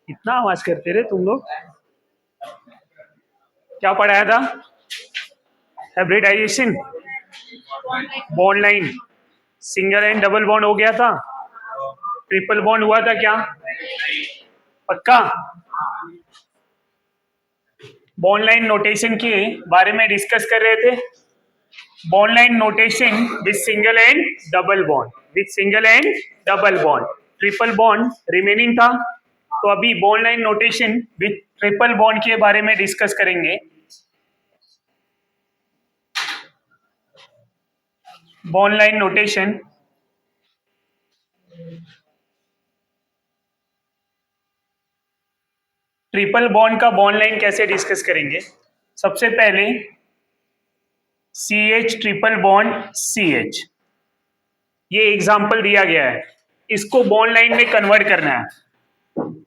इतना आवाज करते रहे तुम लोग। क्या पढ़ाया था? Hybridisation, bond line, single and double bond हो गया था, ट्रिपल बॉन्ड हुआ था क्या? पक्का? बॉन्ड लाइन नोटेशन के बारे में डिस्कस कर रहे थे। Bond line notation with single and double bond, with single and double bond, triple bond remaining था। तो अभी bond line notation with triple bond के बारे में डिस्कस करेंगे। Bond line notation, triple bond का बॉन्ड लाइन कैसे डिस्कस करेंगे। सबसे पहले CH ट्रिपल बॉन्ड CH, ये एग्जांपल दिया गया है, इसको बॉन्ड लाइन में कन्वर्ट करना है।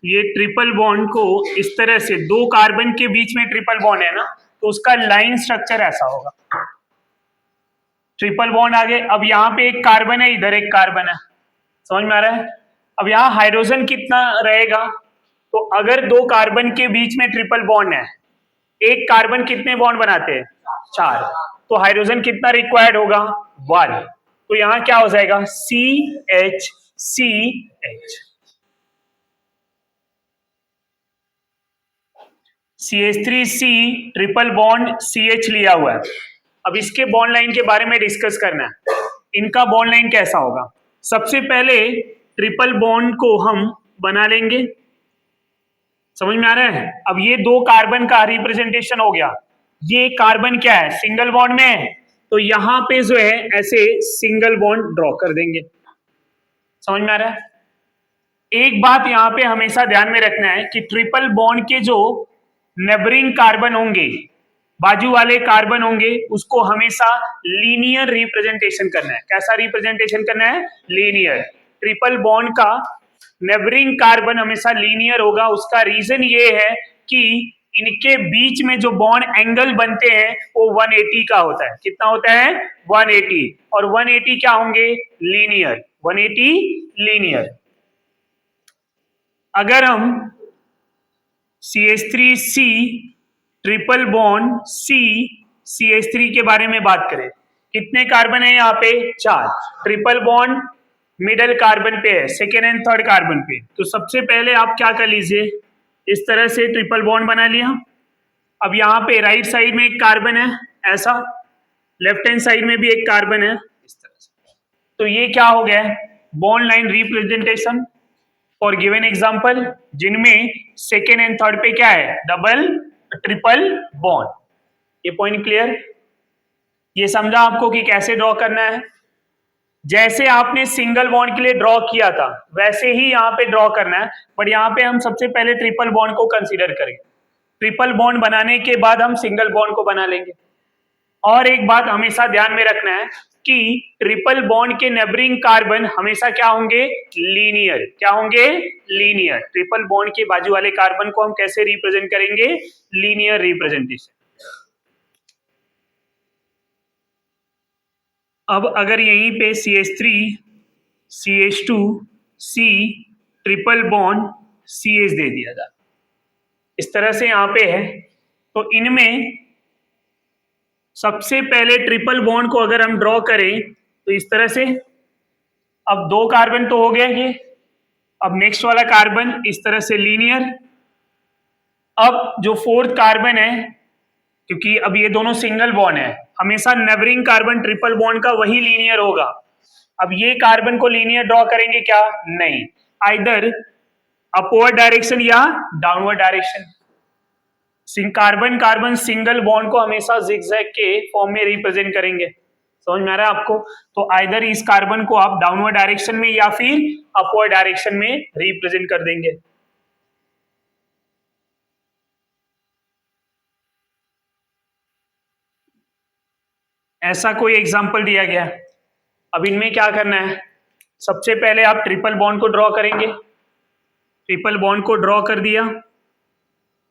ये ट्रिपल बॉन्ड को इस तरह से, दो कार्बन के बीच में ट्रिपल बॉन्ड है ना, तो उसका लाइन स्ट्रक्चर ऐसा होगा। ट्रिपल बॉन्ड आगे, अब यहाँ पे एक कार्बन है, इधर एक कार्बन है, समझ में आ रहा है? अब यहाँ हाइड्रोजन कितना रहेगा? तो अगर दो कार्बन के बीच में ट्रिपल बॉन्ड है, एक कार्बन कितने बॉन्ड बनाते हैं? 4। तो हाइड्रोजन कितना रिक्वायर्ड होगा? 1। तो यहां क्या हो जाएगा? CH CH, CH3C triple bond CH लिया हुआ है। अब इसके बॉन्ड लाइन के बारे में डिस्कस करना है, इनका बॉन्ड लाइन कैसा होगा। सबसे पहले ट्रिपल बॉन्ड को हम बना लेंगे, समझ में आ रहा है? अब ये दो कार्बन का रिप्रेजेंटेशन हो गया, ये कार्बन क्या है? सिंगल बॉन्ड में है, तो यहां पे जो है ऐसे सिंगल बॉन्ड ड्रॉ कर देंगे, समझ में आ रहा है? एक बात यहां पे हमेशा ध्यान में रखना है कि ट्रिपल बॉन्ड के जो नेबरिंग कार्बन होंगे, बाजू वाले कार्बन होंगे, उसको हमेशा लीनियर रिप्रेजेंटेशन करना है। कैसा रिप्रेजेंटेशन करना है? लीनियर। ट्रिपल बॉन्ड का नेबरिंग कार्बन हमेशा लीनियर होगा। उसका रीजन ये है कि इनके बीच में जो बॉन्ड एंगल बनते हैं वो 180 का होता है। कितना होता है? 180। और 180 क्या होंगे? लीनियर। 180 लीनियर। अगर हम CH3C triple bond C CH3 के बारे में बात करें, कितने कार्बन है यहाँ पे? 4। ट्रिपल बॉन्ड मिडल कार्बन पे है, सेकेंड एंड थर्ड कार्बन पे। तो सबसे पहले आप क्या कर लीजिए, इस तरह से ट्रिपल बॉन्ड बना लिया। अब यहाँ पे राइट साइड में एक कार्बन है ऐसा, लेफ्ट हैंड साइड में भी एक कार्बन है इस तरह से। तो ये क्या हो गया? Bond line representation for given example, जिनमें सेकेंड एंड थर्ड पे क्या है? Double triple bond. ये पॉइंट क्लियर? ये समझा आपको कि कैसे ड्रॉ करना है? जैसे आपने सिंगल बॉन्ड के लिए ड्रॉ किया था वैसे ही यहाँ पे ड्रॉ करना है, बट यहाँ पे हम सबसे पहले ट्रिपल बॉन्ड को कंसीडर करेंगे। ट्रिपल बॉन्ड बनाने के बाद हम सिंगल बॉन्ड को बना लेंगे। और एक बात हमेशा ध्यान में रखना है कि ट्रिपल बॉन्ड के नेबरिंग कार्बन हमेशा क्या होंगे? लीनियर। क्या होंगे? लीनियर। ट्रिपल बॉन्ड के बाजू वाले कार्बन को हम कैसे रिप्रेजेंट करेंगे? Linear representation. अब अगर यहीं पे CH3 CH2 C triple bond CH दे दिया जाए, इस तरह से यहां पे है, तो इनमें सबसे पहले ट्रिपल बॉन्ड को अगर हम ड्रॉ करें तो इस तरह से, अब दो कार्बन तो हो गया ये, अब नेक्स्ट वाला कार्बन इस तरह से लीनियर। अब जो फोर्थ कार्बन है, क्योंकि अब ये दोनों सिंगल बॉन्ड है, हमेशा नेबरिंग कार्बन ट्रिपल बॉन्ड का वही लीनियर होगा। अब ये कार्बन को लीनियर ड्रॉ करेंगे क्या? नहीं, आइदर अपवर्ड डायरेक्शन या downward direction. Carbon carbon single bond को हमेशा जिगजैग के फॉर्म में रिप्रेजेंट करेंगे, समझ में आ रहा है आपको? तो आइदर इस कार्बन को आप डाउनवर्ड डायरेक्शन में या फिर अपवर्ड डायरेक्शन में रिप्रेजेंट कर देंगे। ऐसा कोई एग्जांपल दिया गया। अब इनमें क्या करना है, सबसे पहले आप ट्रिपल बॉन्ड को ड्रॉ करेंगे। ट्रिपल बॉन्ड को ड्रॉ कर दिया,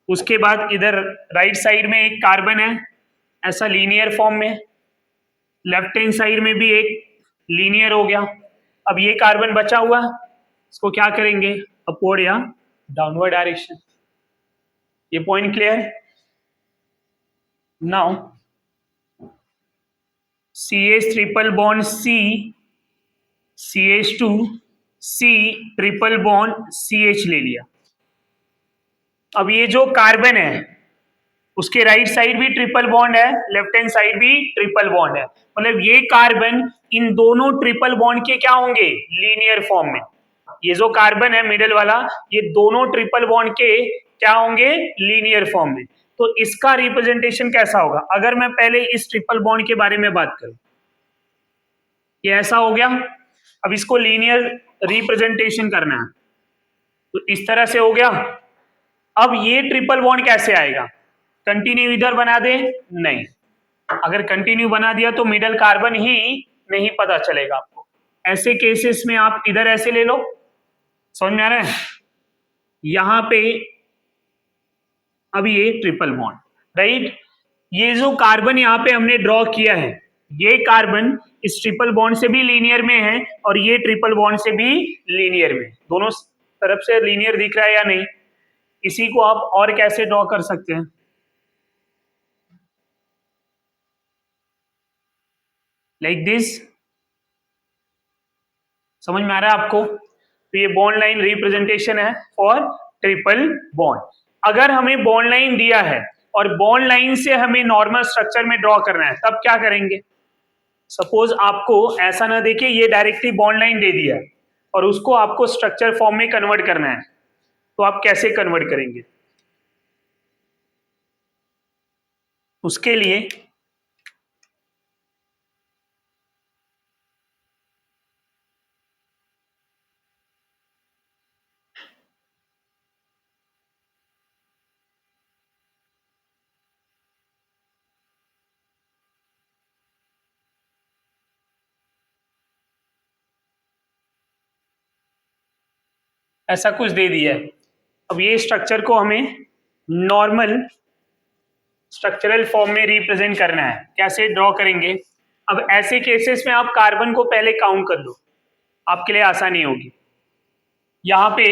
उसके बाद इधर राइट साइड में एक कार्बन है ऐसा लीनियर फॉर्म में, लेफ्ट हैंड साइड में भी एक लीनियर हो गया। अब ये कार्बन बचा हुआ, इसको क्या करेंगे? अपवर्ड या डाउनवर्ड डायरेक्शन। ये point clear? Now CH triple bond CH2 C triple bond CH ले लिया। अब ये जो कार्बन है उसके राइट साइड भी ट्रिपल बॉन्ड है, लेफ्ट हैंड साइड भी ट्रिपल बॉन्ड है, मतलब ये कार्बन इन दोनों ट्रिपल बॉन्ड के क्या होंगे? लीनियर फॉर्म में। ये जो कार्बन है मिडिल वाला, ये दोनों ट्रिपल बॉन्ड के क्या होंगे? लीनियर फॉर्म में। तो इसका रिप्रेजेंटेशन कैसा होगा? अगर मैं पहले इस ट्रिपल बॉन्ड के बारे में बात करूं, ये ऐसा हो गया। अब इसको लीनियर रिप्रेजेंटेशन करना है, तो इस तरह से हो गया। अब ये ट्रिपल बॉन्ड कैसे आएगा? कंटिन्यू इधर बना दे? नहीं, अगर कंटिन्यू बना दिया तो मिडल कार्बन ही नहीं पता चलेगा आपको। ऐसे केसेस में आप इधर ऐसे ले लो, समझ में आ रहा है? यहां पे अब ये ट्रिपल बॉन्ड, राइट? ये जो कार्बन यहां पे हमने ड्रॉ किया है, ये कार्बन इस ट्रिपल बॉन्ड से भी लीनियर में है और ये ट्रिपल बॉन्ड से भी लीनियर में, दोनों तरफ से लीनियर दिख रहा है या नहीं? इसी को आप और कैसे ड्रॉ कर सकते हैं? Like this. समझ में आ रहा है आपको? तो ये बॉन्ड लाइन रिप्रेजेंटेशन है फॉर ट्रिपल बॉन्ड। अगर हमें बॉन्ड लाइन दिया है और बॉन्ड लाइन से हमें नॉर्मल स्ट्रक्चर में ड्रॉ करना है, तब क्या करेंगे? सपोज आपको ऐसा ना देके ये डायरेक्टली बॉन्ड लाइन दे दिया है और उसको आपको स्ट्रक्चर फॉर्म में कन्वर्ट करना है, तो आप कैसे कन्वर्ट करेंगे? उसके लिए ऐसा कुछ दे दिया है। अब ये स्ट्रक्चर को हमें नॉर्मल स्ट्रक्चरल फॉर्म में रिप्रेजेंट करना है, कैसे ड्रॉ करेंगे? अब ऐसे केसेस में आप कार्बन को पहले काउंट कर लो, आपके लिए आसानी होगी। यहां पे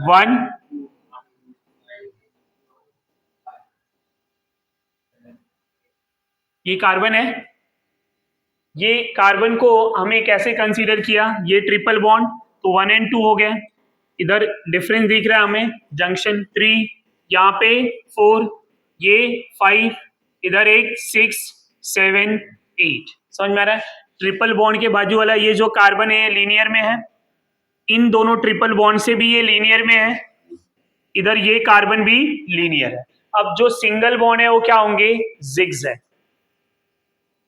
1, ये कार्बन है, ये कार्बन को हमें कैसे कंसीडर किया? ये ट्रिपल बॉन्ड, तो 1 और 2 हो गए। इधर डिफरेंस दिख रहा है हमें, जंक्शन 3, यहाँ पे 4, ये 5, इधर एक 6, 7, 8। समझ में आ रहा है? ट्रिपल बॉन्ड के बाजू वाला ये जो कार्बन है लीनियर में है, इन दोनों ट्रिपल बॉन्ड से भी ये लीनियर में है, इधर ये कार्बन भी लीनियर है। अब जो सिंगल बॉन्ड है वो क्या होंगे? जिगजैग।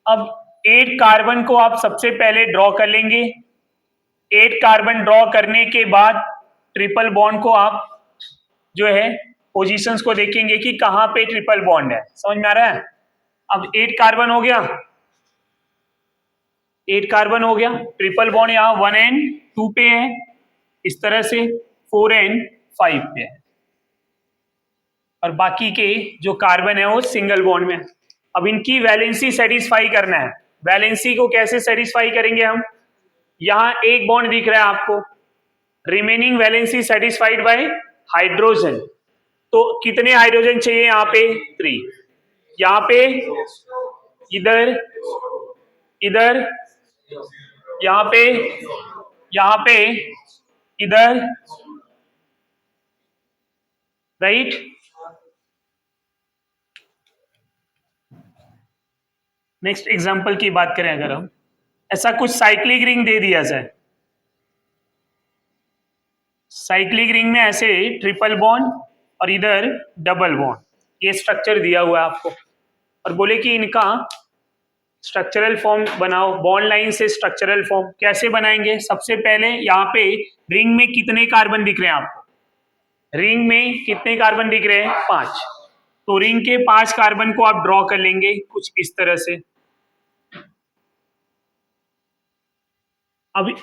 अब 8 कार्बन को आप सबसे पहले ड्रॉ कर लेंगे। 8 कार्बन ड्रॉ करने के बाद ट्रिपल बॉन्ड को आप जो है पोजीशंस को देखेंगे कि कहां पे ट्रिपल बॉन्ड है। समझ में आ रहा है? अब 8 कार्बन हो गया, 8 कार्बन हो गया, ट्रिपल बॉन्ड यहाँ 1 और 2 पे है, इस तरह से 4 और 5 पे है, और बाकी के जो कार्बन है वो सिंगल बॉन्ड में। अब इनकी वैलेंसी सेटिस्फाई करना है। वैलेंसी को कैसे सेटिस्फाई करेंगे हम? यहां एक बॉन्ड दिख रहा है आपको, remaining valency satisfied by hydrogen. तो कितने हाइड्रोजन चाहिए यहाँ पे? 3। यहाँ पे, इधर, इधर, यहाँ पे, यहाँ पे, इधर, राइट? नेक्स्ट एग्जांपल की बात करें, अगर हम ऐसा कुछ साइक्लिक रिंग दे दिया जाए, साइक्लिक रिंग में ऐसे ट्रिपल बॉन्ड और इधर डबल बॉन्ड, ये स्ट्रक्चर दिया हुआ है आपको, और बोले कि इनका स्ट्रक्चरल फॉर्म बनाओ। बॉन्ड लाइन से स्ट्रक्चरल फॉर्म कैसे बनाएंगे? सबसे पहले यहाँ पे रिंग में कितने कार्बन दिख रहे हैं आपको? रिंग में कितने कार्बन दिख रहे हैं? 5। तो रिंग के 5 कार्बन को आप ड्रॉ कर लेंगे कुछ इस तरह से। अब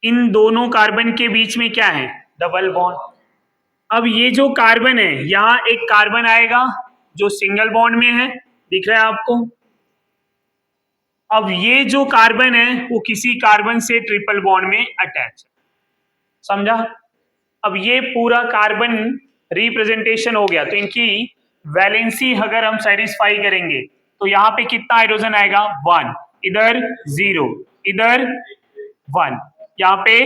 इन दोनों कार्बन के बीच में क्या है? Double bond. अब ये जो कार्बन है, यहां एक कार्बन आएगा जो सिंगल बॉन्ड में है, दिख रहा है आपको। अब ये जो कार्बन है वो किसी कार्बन से ट्रिपल बॉन्ड में अटैच है, समझा? अब ये पूरा कार्बन रिप्रेजेंटेशन हो गया, तो इनकी वैलेंसी अगर हम सेटिस्फाई करेंगे तो यहाँ पे कितना हाइड्रोजन आएगा? 1, इधर 0, इधर 1, यहाँ पे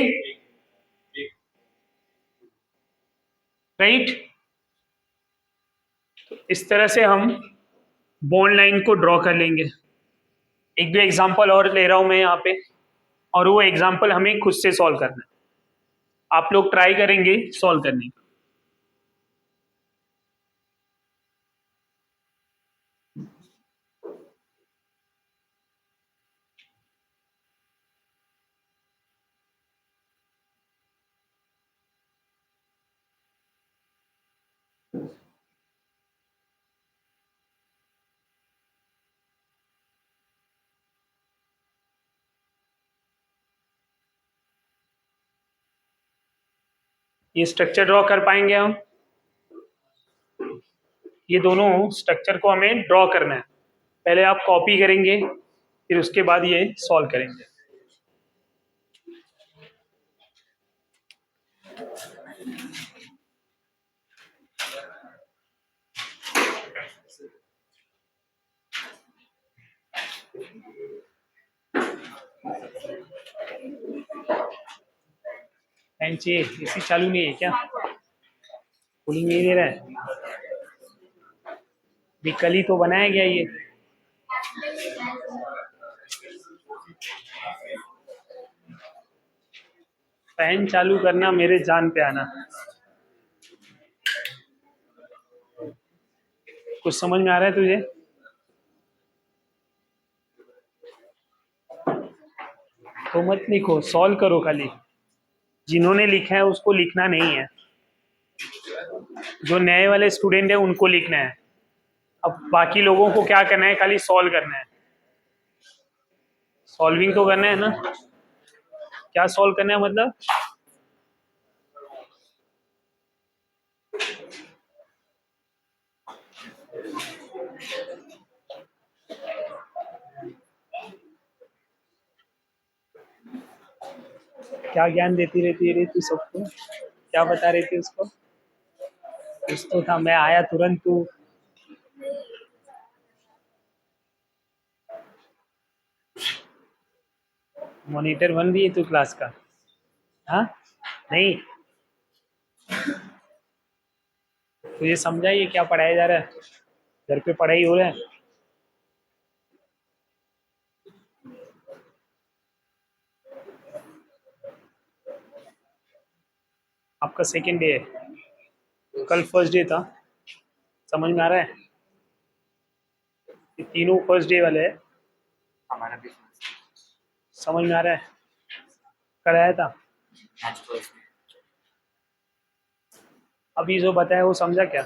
राइट। तो इस तरह से हम बॉन्ड लाइन को ड्रॉ कर लेंगे। एक दो एग्जांपल और ले रहा हूं मैं यहाँ पे, और वो एग्जांपल हमें खुद से सॉल्व करना है। आप लोग ट्राई करेंगे सॉल्व करने का। ये स्ट्रक्चर ड्रॉ कर पाएंगे हम? ये दोनों स्ट्रक्चर को हमें ड्रॉ करना है। पहले आप कॉपी करेंगे, फिर उसके बाद ये सॉल्व करेंगे। फैन चाहिए? एसी चालू नहीं है क्या? कूलिंग नहीं दे रहा है? भी कल ही तो बनाया गया ये। फैन चालू करना, मेरे जान पे आना। कुछ समझ में आ रहा है तुझे? तो मत लिखो, सॉल्व करो खाली। जिन्होंने लिखा है उसको लिखना नहीं है, जो नए वाले स्टूडेंट है उनको लिखना है। अब बाकी लोगों को क्या करना है? खाली सॉल्व करना है। सॉल्विंग तो करना है ना। क्या सॉल्व करना है मतलब? क्या ज्ञान देती रहती है तू सबको? क्या बता रही थी उसको? कुछ तो था, मैं आया तुरंत तू। मॉनिटर बन रही है तू क्लास का? हाँ नहीं, तुझे समझा ये क्या पढ़ाया जा रहा है? घर पे पढ़ाई हो रहा है? आपका सेकेंड डे है, कल फर्स्ट डे था। समझ में आ रहा है? ये तीनों फर्स्ट डे वाले हैं। हमारा भी समझ में आ रहा है? कराया था। अभी जो बताया वो समझा क्या?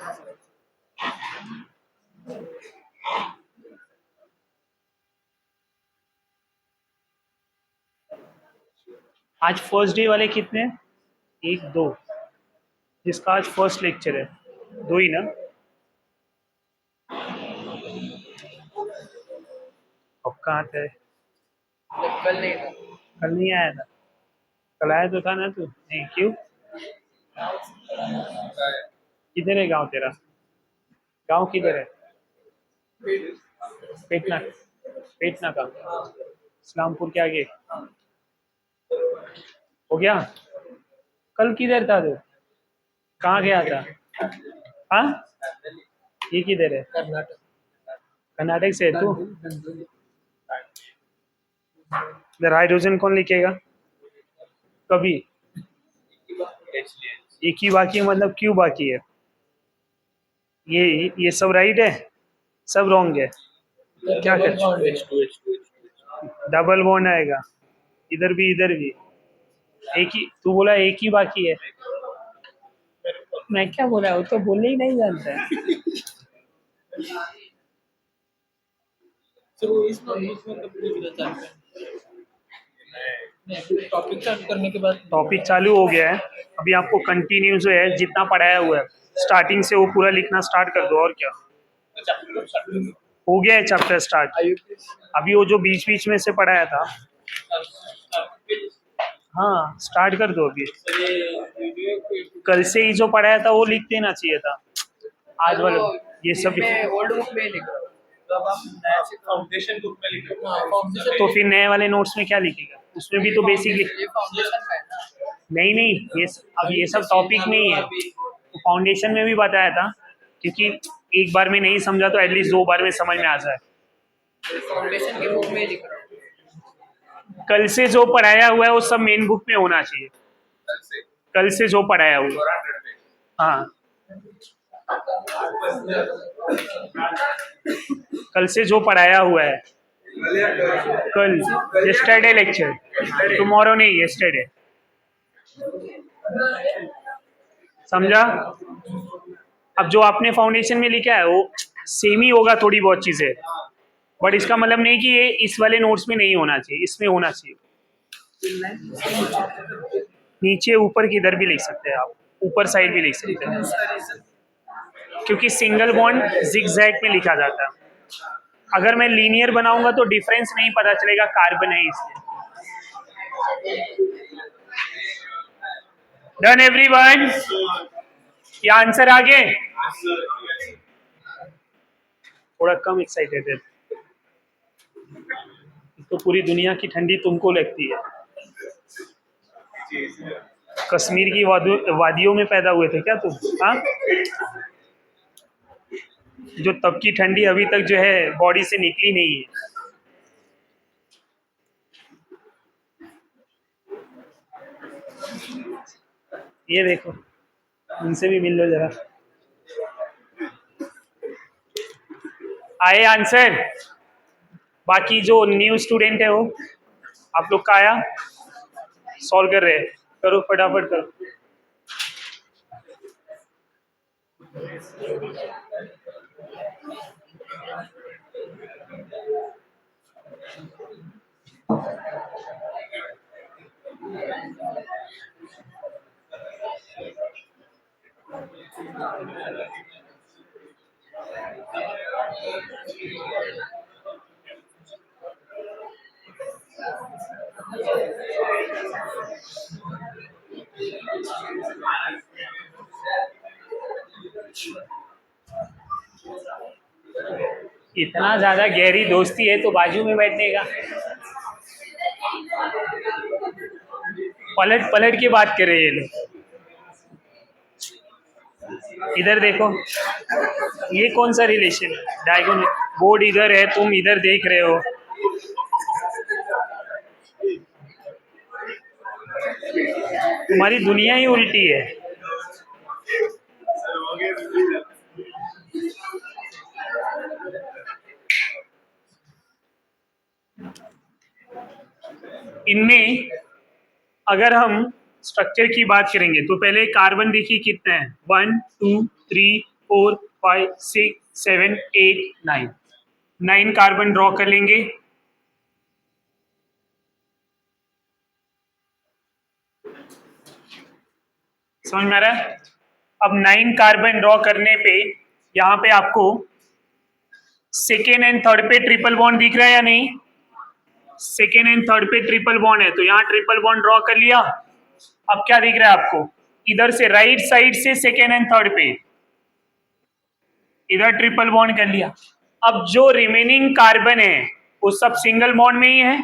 आज फर्स्ट डे वाले कितने हैं? 1 2। जिसका आज फर्स्ट लेक्चर है, 2 ही ना? अब कहाँ थे? कल नहीं था। कल नहीं आया था? कल आया तो था ना तू? नहीं क्यों? किधर है गांव तेरा? गांव किधर है? पेटना? पेटना का? इस्लामपुर के आगे? हो गया? कल किधर था तू? कहाँ गया था? हाँ, ये किधर है? कर्नाटक। कर्नाटक से है तू? इधर हाइड्रोजन कौन लिखेगा? कभी? एक ही बाकी है मतलब क्यों बाकी है? ये सब राइट है, सब रॉन्ग है। क्या कर? डबल बॉन्ड आएगा, इधर भी इधर भी। एक ही तू बोला, एक ही बाकी है। मैं क्या बोला? वो तो बोलने ही नहीं जानता है। टॉपिक चालू करने के बाद टॉपिक चालू हो गया है, अभी आपको कंटिन्यू जो है जितना पढ़ाया हुआ है स्टार्टिंग से वो पूरा लिखना स्टार्ट कर दो। और क्या हो गया है? Chapter start. अभी वो जो बीच बीच में से पढ़ाया था, हाँ स्टार्ट कर दो अभी। कल से ही जो पढ़ाया था वो लिख देना चाहिए था। आज वाला ये सब मैं ओल्ड बुक में लिख रहा हूँ, तो अब आप नया से फाउंडेशन बुक में लिखा हाँ, फाउंडेशन तो फिर नए वाले नोट्स में क्या लिखेगा? उसमें भी तो बेसिकली ये फाउंडेशन का है ना। नहीं नहीं, ये अब ये सब टॉपिक नहीं है। तो फाउंडेशन में भी बताया था, क्योंकि एक बार में नहीं समझा तो एटलीस्ट 2 बार में समझ में आ जाए। फाउंडेशन की बुक में लिख रहा हूँ। कल से जो पढ़ाया हुआ है वो सब मेन बुक में होना चाहिए। कल से जो पढ़ाया हुआ है, हाँ कल से जो पढ़ाया हुआ है, कल यस्टरडे लेक्चर, टुमारो नहीं यस्टरडे, समझा? अब जो आपने फाउंडेशन में लिखा है वो सेम ही होगा थोड़ी बहुत चीजें, बट इसका मतलब नहीं कि ये इस वाले नोट्स में नहीं होना चाहिए, इसमें होना चाहिए। नीचे ऊपर किधर भी लिख सकते हैं आप, ऊपर साइड भी लिख सकते हैं, क्योंकि सिंगल बॉन्ड जिगजैग में लिखा जाता है। अगर मैं लीनियर बनाऊंगा तो डिफरेंस नहीं पता चलेगा, कार्बन है इसलिए। Done everyone? ये आंसर आ गए? थोड़ा कम एक्साइटेड है तो पूरी दुनिया की ठंडी तुमको लगती है। कश्मीर की वादियों में पैदा हुए थे क्या तुम? हाँ, जो तब की ठंडी अभी तक जो है बॉडी से निकली नहीं है। ये देखो, इनसे भी मिल लो जरा। आए आंसर? बाकी जो न्यू स्टूडेंट है वो आप लोग का आया? सॉल्व कर रहे हैं, करो फटाफट करो। इतना ज्यादा गहरी दोस्ती है तो बाजू में बैठने का। पलट पलट के बात कर रहे हैं ये लोग। इधर देखो, ये कौन सा रिलेशन है? डायगोनल बोर्ड इधर है, तुम इधर देख रहे हो। तुम्हारी दुनिया ही उल्टी है। इनमें अगर हम स्ट्रक्चर की बात करेंगे तो पहले कार्बन देखिए कितने हैं, 1 2 3 4 5 6 7 8 9। 9 कार्बन ड्रॉ कर लेंगे। समझ में आ रहा है? अब 9 कार्बन ड्रॉ करने पे यहाँ पे आपको सेकेंड एंड थर्ड पे ट्रिपल बॉन्ड दिख रहा है या नहीं? सेकेंड एंड थर्ड पे ट्रिपल बॉन्ड है, तो यहाँ ट्रिपल बॉन्ड ड्रॉ कर लिया। अब क्या दिख रहा है आपको? इधर से राइट साइड से सेकेंड एंड थर्ड पे इधर ट्रिपल बॉन्ड कर लिया। अब जो रिमेनिंग कार्बन है वो सब सिंगल बॉन्ड में ही है,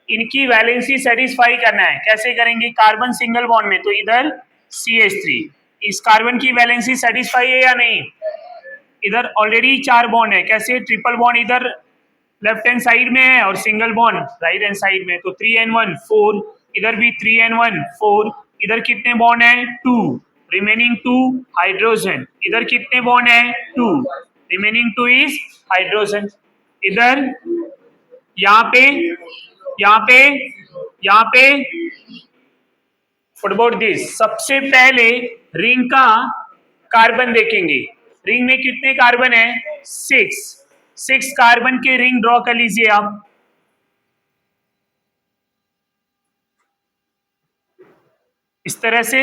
इनकी वैलेंसी सेटिस्फाई करना है। कैसे करेंगे? कार्बन सिंगल बॉन्ड में तो इधर CH3, इस कार्बन की वैलेंसी सेटिस्फाई है या नहीं? इधर ऑलरेडी 4 बॉन्ड है, कैसे? ट्रिपल बॉन्ड इधर लेफ्ट हैंड साइड में है और single bond right hand side में, तो 3n1 4, इधर भी 3n1 4। इधर कितने बॉन्ड है? 2, रिमेनिंग 2 हाइड्रोजन। इधर कितने बॉन्ड है? 2, रिमेनिंग 2 इज हाइड्रोजन। इधर यहाँ पे यहाँ पे यहाँ पे व्हाट अबाउट दिस? सबसे पहले रिंग का कार्बन देखेंगे। रिंग में कितने कार्बन है? 6 कार्बन के रिंग ड्रॉ कर लीजिए आप। इस तरह से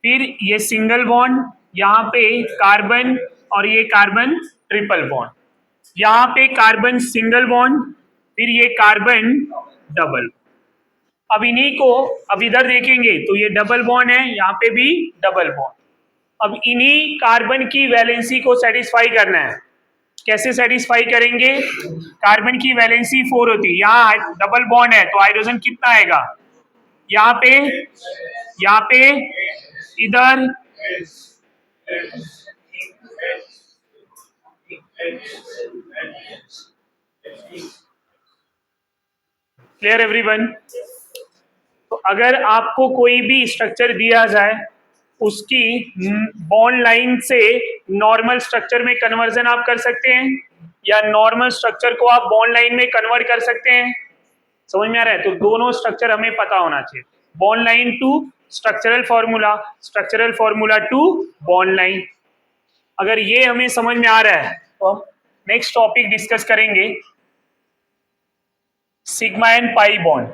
फिर ये सिंगल बॉन्ड, यहाँ पे कार्बन और ये कार्बन ट्रिपल बॉन्ड, यहाँ पे कार्बन सिंगल बॉन्ड, फिर ये कार्बन डबल। अब इन्हीं को अब इधर देखेंगे तो ये डबल बॉन्ड है, यहाँ पे भी डबल बॉन्ड। अब इन्हीं कार्बन की वैलेंसी को सेटिस्फाई करना है। कैसे सेटिस्फाई करेंगे? कार्बन की वैलेंसी 4 होती है, यहाँ डबल बॉन्ड है तो हाइड्रोजन कितना आएगा? यहाँ पे इधर क्लियर एवरीवन? तो अगर आपको कोई भी स्ट्रक्चर दिया जाए, उसकी बॉन्ड लाइन से नॉर्मल स्ट्रक्चर में कन्वर्जन आप कर सकते हैं, या नॉर्मल स्ट्रक्चर को आप बॉन्ड लाइन में कन्वर्ट कर सकते हैं। समझ में आ रहा है? तो दोनों स्ट्रक्चर हमें पता होना चाहिए। Bond line to structural formula to bond line. अगर ये हमें समझ में आ रहा है तो हम नेक्स्ट टॉपिक डिस्कस करेंगे, sigma and pi bond.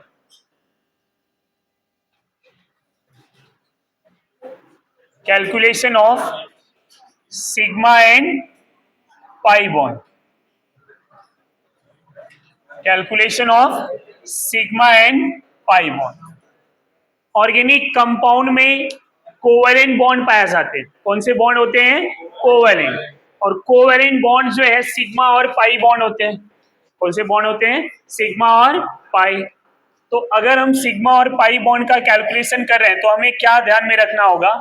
Calculation of sigma and pi bond. Calculation of sigma and pi bond. Organic compound में कोवेलेंट बॉन्ड पाए जाते हैं। कौन से बॉन्ड होते हैं? कोवेलेंट। और कोवेलेंट बॉन्ड जो है सिग्मा और पाई बॉन्ड होते हैं। कौन से बॉन्ड होते हैं? सिग्मा और पाई। तो अगर हम सिग्मा और पाई बॉन्ड का कैलकुलेशन कर रहे हैं तो हमें क्या ध्यान में रखना होगा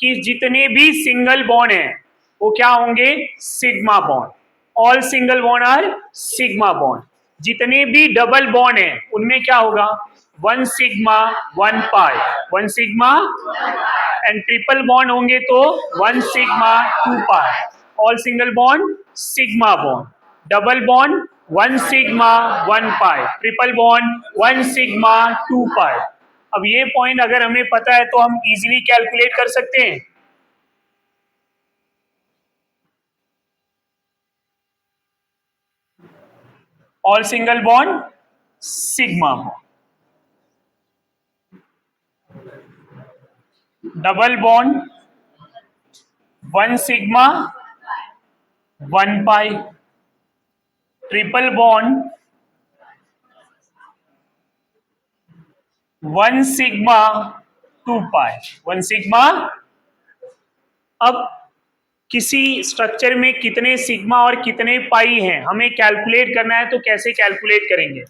कि जितने भी सिंगल बॉन्ड हैं वो क्या होंगे? Sigma bond. All single bond are sigma bond. जितने भी डबल बॉन्ड हैं उनमें क्या होगा? 1 sigma 1 pi, 1 sigma. And triple bond होंगे तो 1 sigma 2 pi. All single bond sigma bond. Double bond 1 sigma 1 pi. Triple bond 1 sigma 2 pi. अब ये पॉइंट अगर हमें पता है तो हम इजीली कैलकुलेट कर सकते हैं। All single bond sigma bond, double bond 1 sigma 1 pi. Triple bond 1 sigma 2 पाई, 1 सिग्मा। अब किसी स्ट्रक्चर में कितने सिग्मा और कितने पाई हैं हमें कैलकुलेट करना है, तो कैसे कैलकुलेट करेंगे?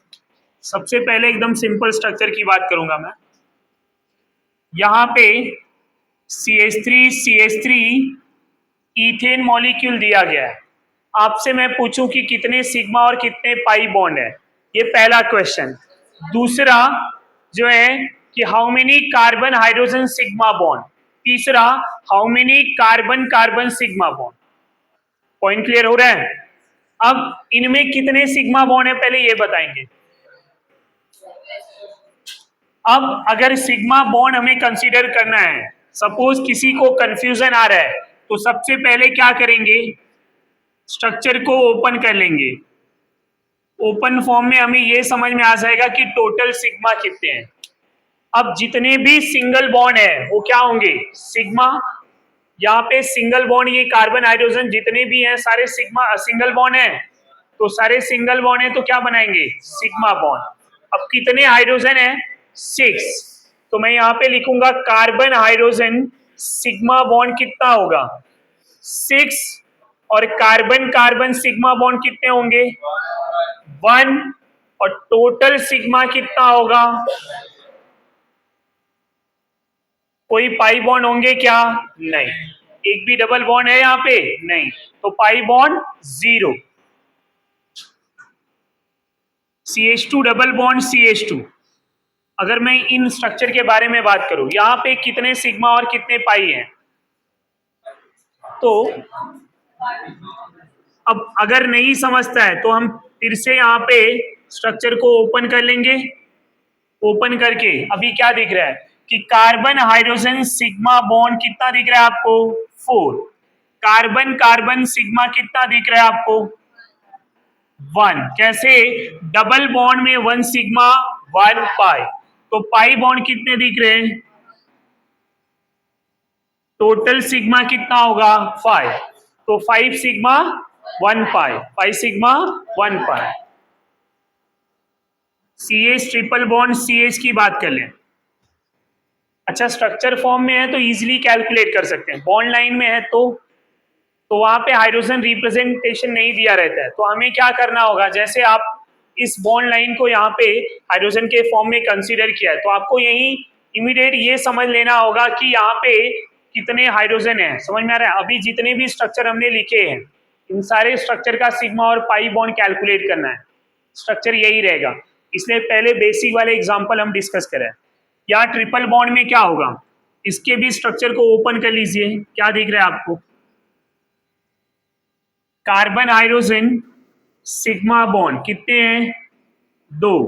सबसे पहले एकदम सिंपल स्ट्रक्चर की बात करूंगा मैं। यहां पे CH3 इथेन मॉलिक्यूल दिया गया है। आपसे मैं पूछूं कि कितने सिग्मा और कितने पाई बॉन्ड है, ये पहला क्वेश्चन। दूसरा जो है कि how many carbon hydrogen sigma bond. तीसरा how many carbon carbon sigma bond. Point clear हो रहा है? अब इनमें कितने सिग्मा बॉन्ड है पहले ये बताएंगे। अब अगर सिग्मा बॉन्ड हमें कंसीडर करना है, सपोज किसी को कंफ्यूजन आ रहा है, तो सबसे पहले क्या करेंगे? स्ट्रक्चर को ओपन कर लेंगे। ओपन फॉर्म में हमें यह समझ में आ जाएगा कि टोटल सिग्मा कितने हैं। अब जितने भी सिंगल बॉन्ड है वो क्या होंगे? सिग्मा। यहाँ पे सिंगल बॉन्ड, ये कार्बन हाइड्रोजन जितने भी हैं सारे सिग्मा सिंगल बॉन्ड है, तो सारे सिंगल बॉन्ड है तो क्या बनाएंगे? Sigma bond. अब कितने हाइड्रोजन है? 6। तो मैं यहाँ पे लिखूंगा कार्बन हाइड्रोजन सिग्मा बॉन्ड कितना होगा? 6। और कार्बन कार्बन सिग्मा बॉन्ड कितने होंगे? 1। और टोटल सिग्मा कितना होगा? कोई पाई बॉन्ड होंगे क्या? नहीं। एक भी डबल बॉन्ड है यहाँ पे? नहीं। तो pi bond 0। CH2 double bond CH2। अगर मैं इन स्ट्रक्चर के बारे में बात करूं, यहाँ पे कितने सिग्मा और कितने पाई हैं, तो अब अगर नहीं समझता है तो हम फिर से यहाँ पे स्ट्रक्चर को ओपन कर लेंगे। ओपन करके अभी क्या दिख रहा है कि कार्बन हाइड्रोजन सिग्मा बॉन्ड कितना दिख रहा है आपको? 4। कार्बन कार्बन सिग्मा कितना दिख रहा है आपको? 1। कैसे? डबल बॉन्ड में 1 सिग्मा 1 पाई। तो पाई बॉन्ड कितने दिख रहे हैं? टोटल सिग्मा कितना होगा? 5। तो 5 सिग्मा 1 पाई, 5 सिग्मा 1 पाई। CH ट्रिपल बॉन्ड CH की बात कर लें। अच्छा, स्ट्रक्चर फॉर्म में है तो इजीली कैलकुलेट कर सकते हैं, बॉन्ड लाइन में है तो वहां पे हाइड्रोजन रिप्रेजेंटेशन नहीं दिया रहता है, तो हमें क्या करना होगा, जैसे आप इस बॉन्ड लाइन को यहाँ पे हाइड्रोजन के फॉर्म में कंसीडर किया है, तो आपको यही इमीडिएट ये समझ लेना होगा कि यहाँ पे कितने हाइड्रोजन है। समझ में आ रहा है? अभी जितने भी स्ट्रक्चर हमने लिखे हैं, इन सारे स्ट्रक्चर का सिग्मा और पाई बॉन्ड कैलकुलेट करना है, स्ट्रक्चर यही रहेगा। इसलिए पहले बेसिक वाले एग्जाम्पल हम डिस्कस करें। यहाँ ट्रिपल बॉन्ड में क्या होगा, इसके भी स्ट्रक्चर को ओपन कर लीजिए, क्या दिख रहा है आपको, कार्बन हाइड्रोजन सिग्मा बॉन्ड कितने हैं, 2।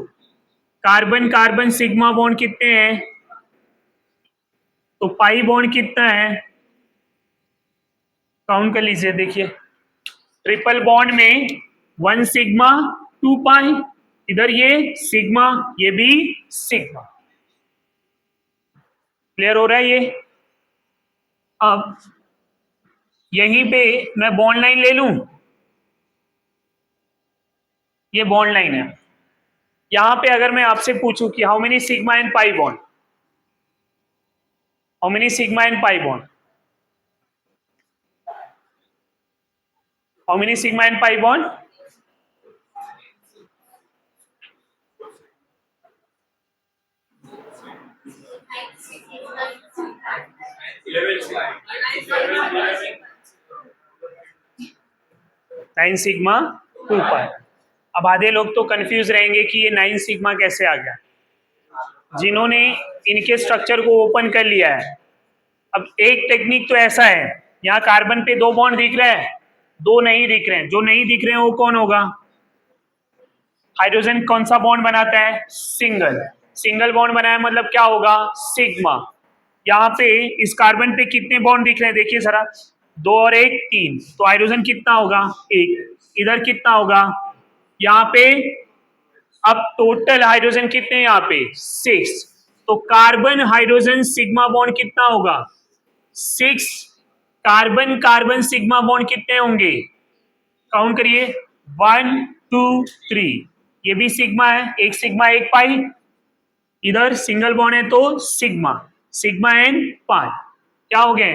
कार्बन कार्बन सिग्मा बॉन्ड कितने हैं, तो पाई बॉन्ड कितना है, काउंट कर लीजिए। देखिए ट्रिपल बॉन्ड में 1 सिग्मा 2 पाई, इधर ये सिग्मा ये भी सिग्मा। क्लियर हो रहा है ये? अब यहीं पे मैं बॉन्ड लाइन ले लूं, ये बॉन्ड लाइन है। यहां पे अगर मैं आपसे पूछूं कि how many sigma and pi bond, how many sigma and pi bond, how many sigma and pi bond, nine sigma 2 pi. अब आधे लोग तो कंफ्यूज रहेंगे कि ये 9 सिग्मा कैसे आ गया, जिन्होंने इनके स्ट्रक्चर को ओपन कर लिया है। अब एक टेक्निक तो ऐसा है, यहाँ कार्बन पे 2 बॉन्ड दिख रहे हैं, 2 नहीं दिख रहे हैं, जो नहीं दिख रहे हैं वो कौन होगा, हाइड्रोजन कौन सा बॉन्ड बनाता है, सिंगल। सिंगल बॉन्ड बनाया मतलब क्या होगा, सिग्मा। यहाँ पे इस कार्बन पे कितने बॉन्ड दिख रहे हैं, देखिए जरा, 2 और 1 3, तो हाइड्रोजन कितना होगा, 1। इधर कितना होगा, यहाँ पे अब टोटल हाइड्रोजन कितने हैं यहाँ पे, 6। तो कार्बन हाइड्रोजन सिग्मा बॉन्ड कितना होगा, 6। कार्बन कार्बन सिग्मा बॉन्ड कितने होंगे, काउंट करिए, 1 2 3, ये भी सिग्मा है, एक सिग्मा एक पाई, इधर सिंगल बॉन्ड है तो सिग्मा, सिग्मा एन पाई, क्या हो गए,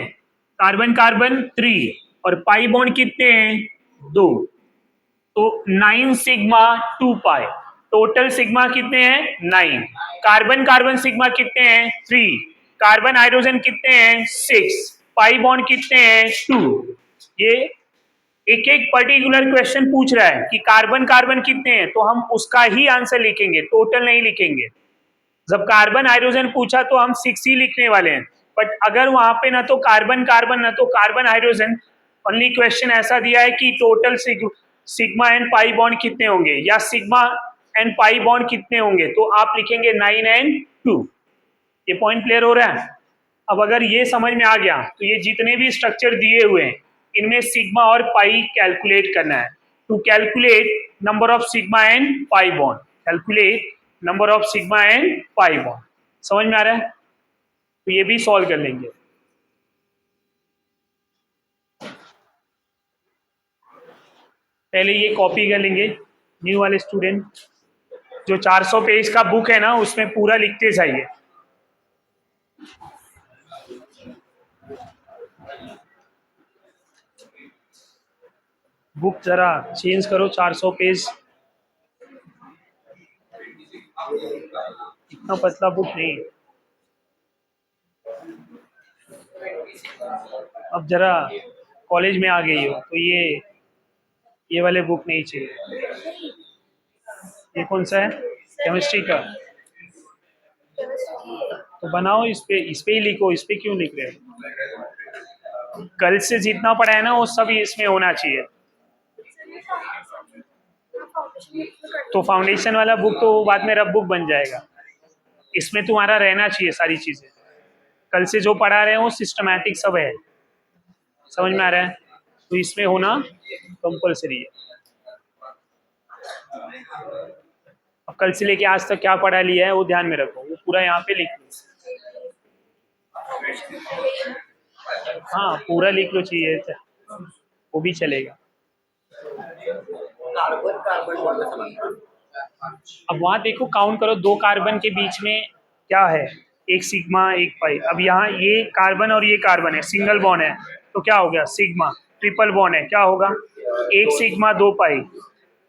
कार्बन कार्बन 3 और पाई बॉन्ड कितने हैं, 2, तो 9 सिग्मा 2 पाई, टोटल सिग्मा कितने हैं, 9। कार्बन कार्बन सिग्मा कितने हैं, 3। कार्बन हाइड्रोजन कितने हैं, 6। पाई बॉन्ड कितने हैं, 2। ये एक एक पर्टिकुलर क्वेश्चन पूछ रहा है कि कार्बन कार्बन कितने हैं, तो हम उसका ही आंसर लिखेंगे, टोटल नहीं लिखेंगे। जब कार्बन हाइड्रोजन पूछा तो हम 6 ही लिखने वाले हैं, बट अगर वहां पे ना तो कार्बन कार्बन ना तो कार्बन हाइड्रोजन, ओनली क्वेश्चन ऐसा दिया है कि total sigma and pi bond कितने होंगे या सिग्मा एंड पाई बॉन्ड कितने होंगे, तो आप लिखेंगे 9 एंड 2। ये पॉइंट क्लियर हो रहा है? अब अगर ये समझ में आ गया तो ये जितने भी स्ट्रक्चर दिए हुए हैं इनमें सिग्मा और पाई कैलकुलेट करना है। To calculate number of sigma and pi bond, calculate number of sigma and pi bond. समझ में आ रहा है? तो ये भी सॉल्व कर लेंगे। पहले ये कॉपी कर लेंगे, न्यू वाले स्टूडेंट, जो 400 पेज का बुक है ना उसमें पूरा लिखते जाइए। बुक जरा चेंज करो, 400 पेज, इतना पतला बुक नहीं। अब जरा कॉलेज में आ गई हो तो ये वाले बुक नहीं चाहिए। ये कौन सा है, केमिस्ट्री का, तो बनाओ इस पे ही लिखो, इस पे क्यों लिख रहे हो? कल से जितना पढ़ा है ना वो सब इसमें होना चाहिए। तो फाउंडेशन वाला बुक तो बाद में रफ बुक बन जाएगा, इसमें तुम्हारा रहना चाहिए सारी चीजें। कल से जो पढ़ा रहे हैं वो सिस्टमैटिक सब है, समझ में आ रहा है? तो इसमें होना कंपलसरी है। अब कल से लेके आज तक क्या पढ़ा लिया है वो ध्यान में रखो, वो पूरा यहाँ पे लिख लो। हाँ पूरा लिख लो, चाहिए वो भी चलेगा। कार्बन कार्बन बॉन्ड अब वहां देखो, काउंट करो, दो कार्बन के बीच में क्या है, एक सिग्मा एक पाई। अब यहाँ ये कार्बन और ये कार्बन है, सिंगल बॉन्ड है, तो क्या हो गया सिग्मा। ट्रिपल बॉन्ड है, क्या होगा, एक सिग्मा दो पाई।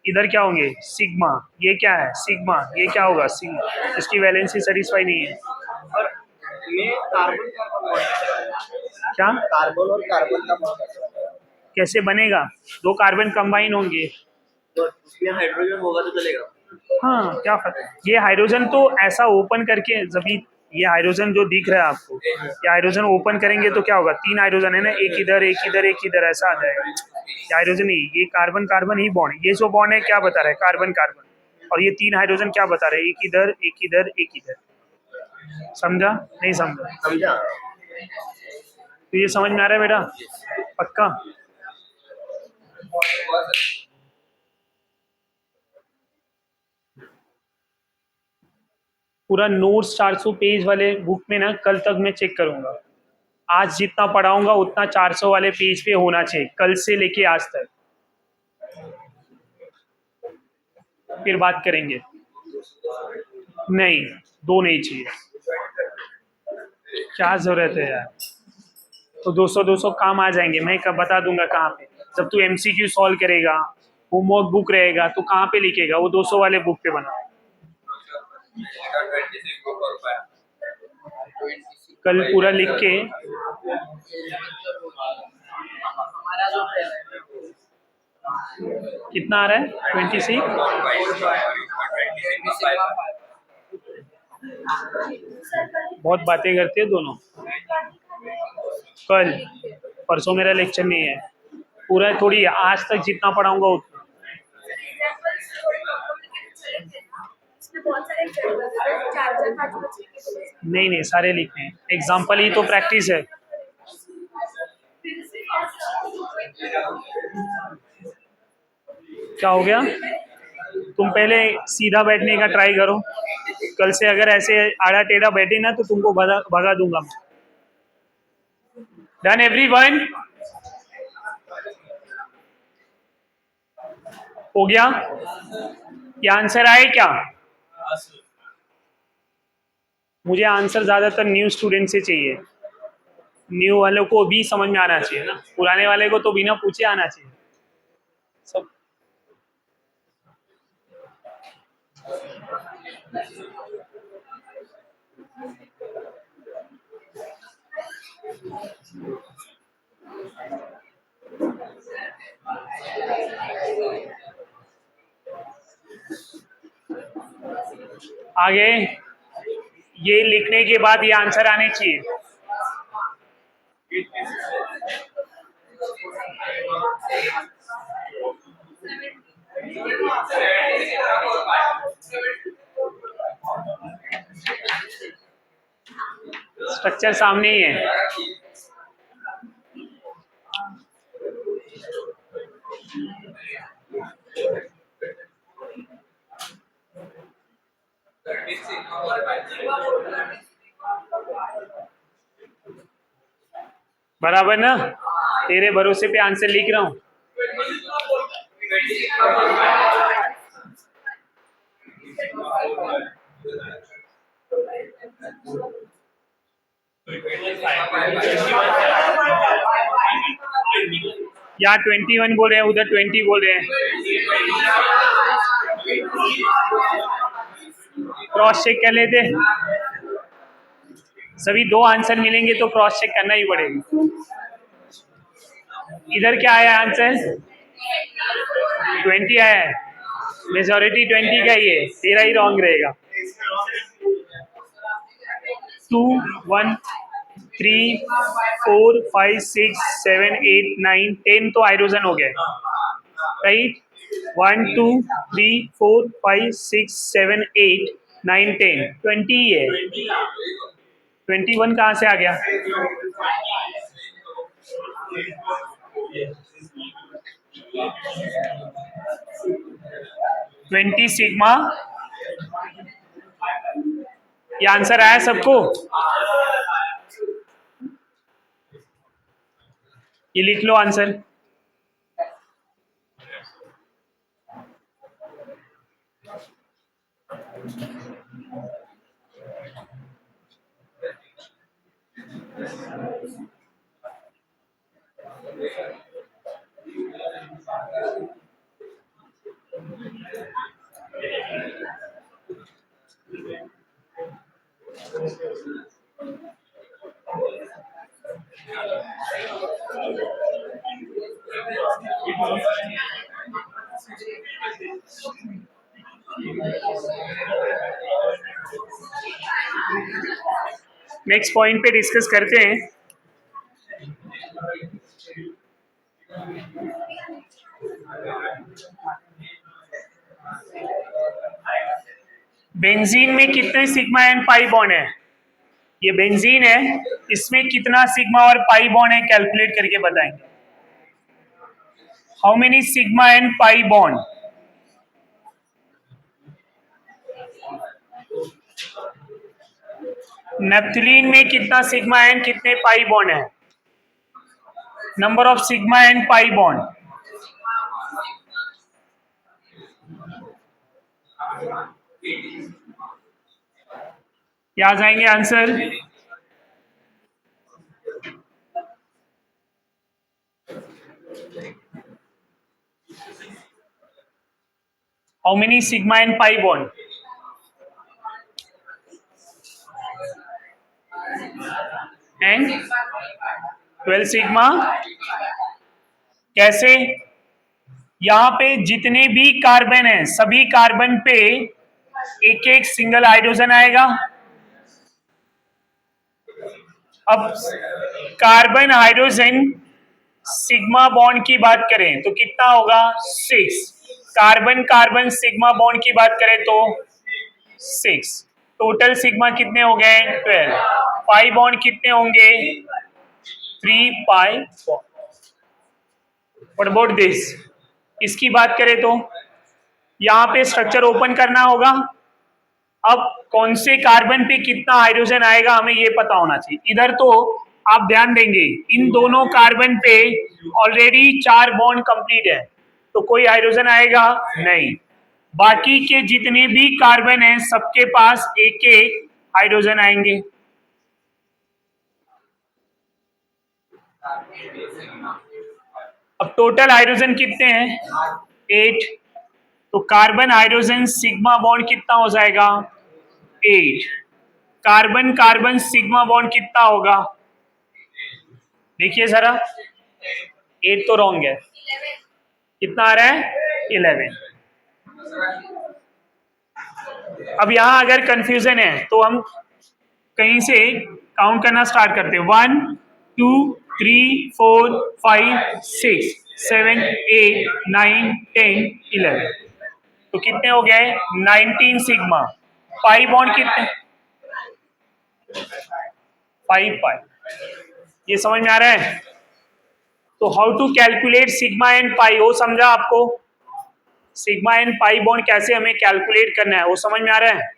इधर क्या होंगे सिग्मा, ये क्या है सिग्मा, ये क्या होगा सिग्मा। इसकी वैलेंसी सेटिस्फाई नहीं है। ये कार्बन कार्बन क्या कार्बन और कार्बन का बॉन्ड है। कैसे बनेगा, दो कार्बन कंबाइन होंगे। तो उसमें हाइड्रोजन होगा तो चलेगा। हाँ क्या फर्क, ये हाइड्रोजन तो ऐसा ओपन करके जब ये हाइड्रोजन जो दिख रहा है आपको, ये हाइड्रोजन ओपन करेंगे तो क्या होगा, तीन हाइड्रोजन है ना, एक इधर एक इधर एक इधर, ऐसा आ जाएगा। ये हाइड्रोजन ही, ये कार्बन कार्बन ही बॉन्ड, ये जो बॉन्ड है क्या बता रहा है कार्बन कार्बन, और ये तीन हाइड्रोजन क्या बता रहे हैं, एक इधर एक इधर एक इधर। समझा नहीं समझा, समझा। तो ये समझ में आ रहा है बेटा, पक्का। पूरा नोट्स 400 पेज वाले बुक में ना कल तक मैं चेक करूंगा। आज जितना पढ़ाऊंगा उतना 400 वाले पेज पे होना चाहिए, कल से लेके आज तक। फिर बात करेंगे। नहीं, दो नहीं चाहिए, क्या जरूरत है यार। तो 200 काम आ जाएंगे, मैं कब बता दूंगा कहाँ पे। जब तू एमसीक्यू सॉल्व करेगा, होमवर्क बुक रहेगा, तो कहाँ पे लिखेगा, वो 200 वाले बुक पे बना। कल पूरा लिख के, कितना आ रहा है 26, बहुत बातें करते हैं दोनों। कल परसों मेरा लेक्चर नहीं है, पूरा थोड़ी है, आज तक जितना पढ़ाऊंगा उतना। नहीं नहीं, सारे लिखने हैं, एग्जाम्पल ही तो प्रैक्टिस है। क्या हो गया, तुम पहले सीधा बैठने का ट्राई करो, कल से अगर ऐसे आड़ा टेढ़ा बैठे ना तो तुमको भगा दूंगा मैं। डन एवरीवन, हो गया, ये आंसर आए क्या। मुझे आंसर ज्यादातर न्यू स्टूडेंट से चाहिए, न्यू वालों को भी समझ में आना चाहिए ना, पुराने वाले को तो बिना पूछे आना चाहिए सब। आगे ये लिखने के बाद ये आंसर आने चाहिए। स्ट्रक्चर सामने ही है। बराबर ना, तेरे भरोसे पे आंसर लिख रहा हूं। यहाँ 21 बोल रहे हैं, उधर 20 बोल रहे हैं। क्रॉस चेक कर लेते, सभी दो आंसर मिलेंगे तो क्रॉस चेक करना ही पड़ेगा। इधर क्या आया आंसर, 20 आया है, मेजोरिटी 20 का ही है, तेरा ही रॉन्ग रहेगा। 2 1 3 4 5 6 7 8 9 10 तो हाइड्रोजन हो गए, राइट। 1 2 3 4 5 6 7 8 9 10 20 ही है, 21 कहाँ से आ गया। ट्वेंटी सिग्मा, ये आंसर आया सबको, ये लिख लो आंसर। नेक्स्ट पॉइंट पे डिस्कस करते हैं। बेंजीन में कितने सिग्मा एंड पाई बॉन्ड है? ये बेंजीन है, इसमें कितना सिग्मा और पाई बॉन्ड है कैलकुलेट करके बताएंगे। How many sigma and pi bond? Naphthalene में कितना सिग्मा एंड कितने पाई बॉन्ड है? Number of sigma and pi bond. क्या आ जाएंगे answer? How many sigma and pi bond? And 12 sigma. कैसे? यहां पे जितने भी कार्बन है सभी कार्बन पे एक एक सिंगल हाइड्रोजन आएगा। अब कार्बन हाइड्रोजन सिग्मा बॉन्ड की बात करें तो कितना होगा? 6। कार्बन कार्बन सिग्मा बॉन्ड की बात करें तो 6। टोटल सिग्मा कितने हो गए? 12। पाई बॉन्ड कितने होंगे? 3 पाई। What about this? इसकी बात करें तो यहां पे स्ट्रक्चर ओपन करना होगा। अब कौन से कार्बन पे कितना हाइड्रोजन आएगा हमें ये पता होना चाहिए। इधर तो आप ध्यान देंगे इन दोनों कार्बन पे ऑलरेडी 4 बॉन्ड कंप्लीट है, तो कोई हाइड्रोजन आएगा नहीं। बाकी के जितने भी कार्बन हैं सबके पास एक एक हाइड्रोजन आएंगे। अब टोटल हाइड्रोजन कितने हैं? 8। तो कार्बन हाइड्रोजन सिग्मा बॉन्ड कितना हो जाएगा? 8। कार्बन कार्बन सिग्मा बॉन्ड कितना होगा? देखिए जरा, 8 तो रॉन्ग है। कितना आ रहा है? 11। अब यहां अगर कंफ्यूजन है तो हम कहीं से काउंट करना स्टार्ट करते हैं। 1 2 3 4 5 6 7 8 9 10 11। तो कितने हो गए? 19 सिग्मा। पाई बॉन्ड कितने? 5 पाई। ये समझ में आ रहा है? तो how to calculate sigma and pi, वो समझा आपको? सिग्मा एंड पाई बॉन्ड कैसे हमें कैलकुलेट करना है वो समझ में आ रहा है?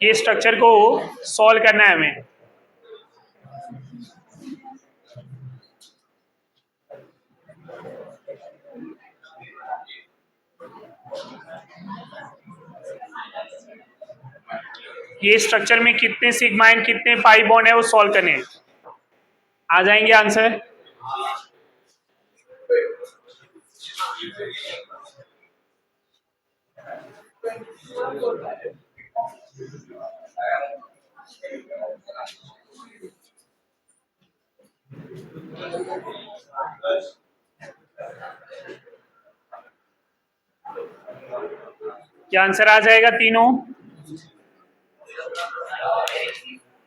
ये स्ट्रक्चर को सॉल्व करना है हमें। ये स्ट्रक्चर में कितने सिग्मा एंड कितने पाई बॉन्ड है वो सॉल्व करने हैं। आ जाएंगे आंसर? क्या आंसर आ जाएगा तीनों?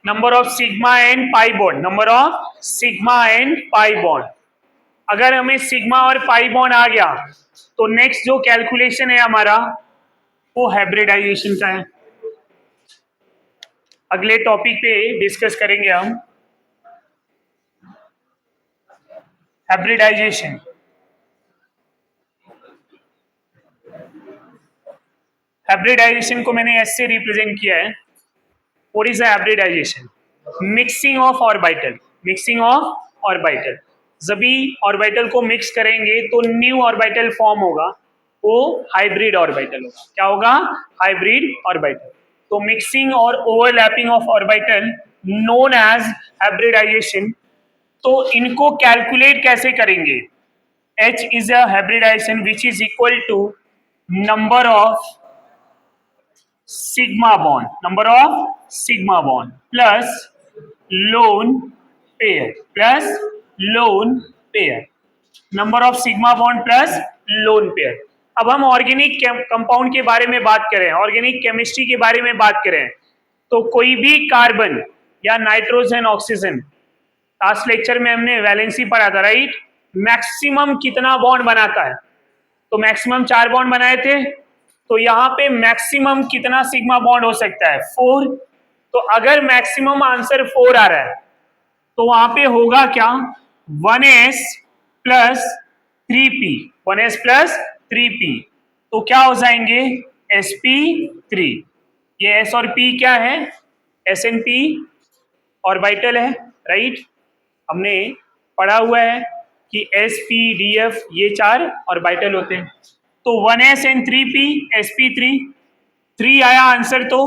Number of sigma and pi bond. Number of sigma and pi bond. अगर हमें सिग्मा और पाई बॉन्ड आ गया तो नेक्स्ट जो कैलकुलेशन है हमारा वो हाइब्रिडाइजेशन का है। अगले टॉपिक पे डिस्कस करेंगे हम हाइब्रिडाइजेशन। हाइब्रिडाइजेशन को मैंने एस से रिप्रेजेंट किया है. What is the hybridisation? Mixing of orbital. Mixing of orbital. जब भी ऑर्बिटल को मिक्स करेंगे तो न्यू ऑर्बिटल फॉर्म होगा, वो हाइब्रिड ऑर्बिटल होगा. क्या होगा? Hybrid orbital. तो मिक्सिंग और overlapping of orbital known as hybridisation. तो इनको कैलकुलेट कैसे करेंगे? H is a hybridization which is equal to number of sigma bond plus lone pair number of sigma bond plus lone pair. अब हम organic compound के बारे में बात करें, ऑर्गेनिक केमिस्ट्री के बारे में बात करें, तो कोई भी कार्बन या नाइट्रोजन, ऑक्सीजन, लास्ट लेक्चर में हमने वैलेंसी पढ़ा था, राइट? मैक्सिमम कितना बॉन्ड बनाता है? तो मैक्सिमम 4 बॉन्ड बनाए थे. तो यहाँ पे मैक्सिमम कितना सिग्मा बॉन्ड हो सकता है? 4. तो अगर मैक्सिमम आंसर 4 आ रहा है तो वहां पे होगा क्या? 1s plus 3p. 1s plus 3p. तो क्या हो जाएंगे? sp3. ये s और p क्या है? SnP ऑर्बिटल है, राइट? हमने पढ़ा हुआ है कि sp,df ये 4 ऑर्बिटल होते हैं. तो 1s and 3p, sp3. 3 आया आंसर, तो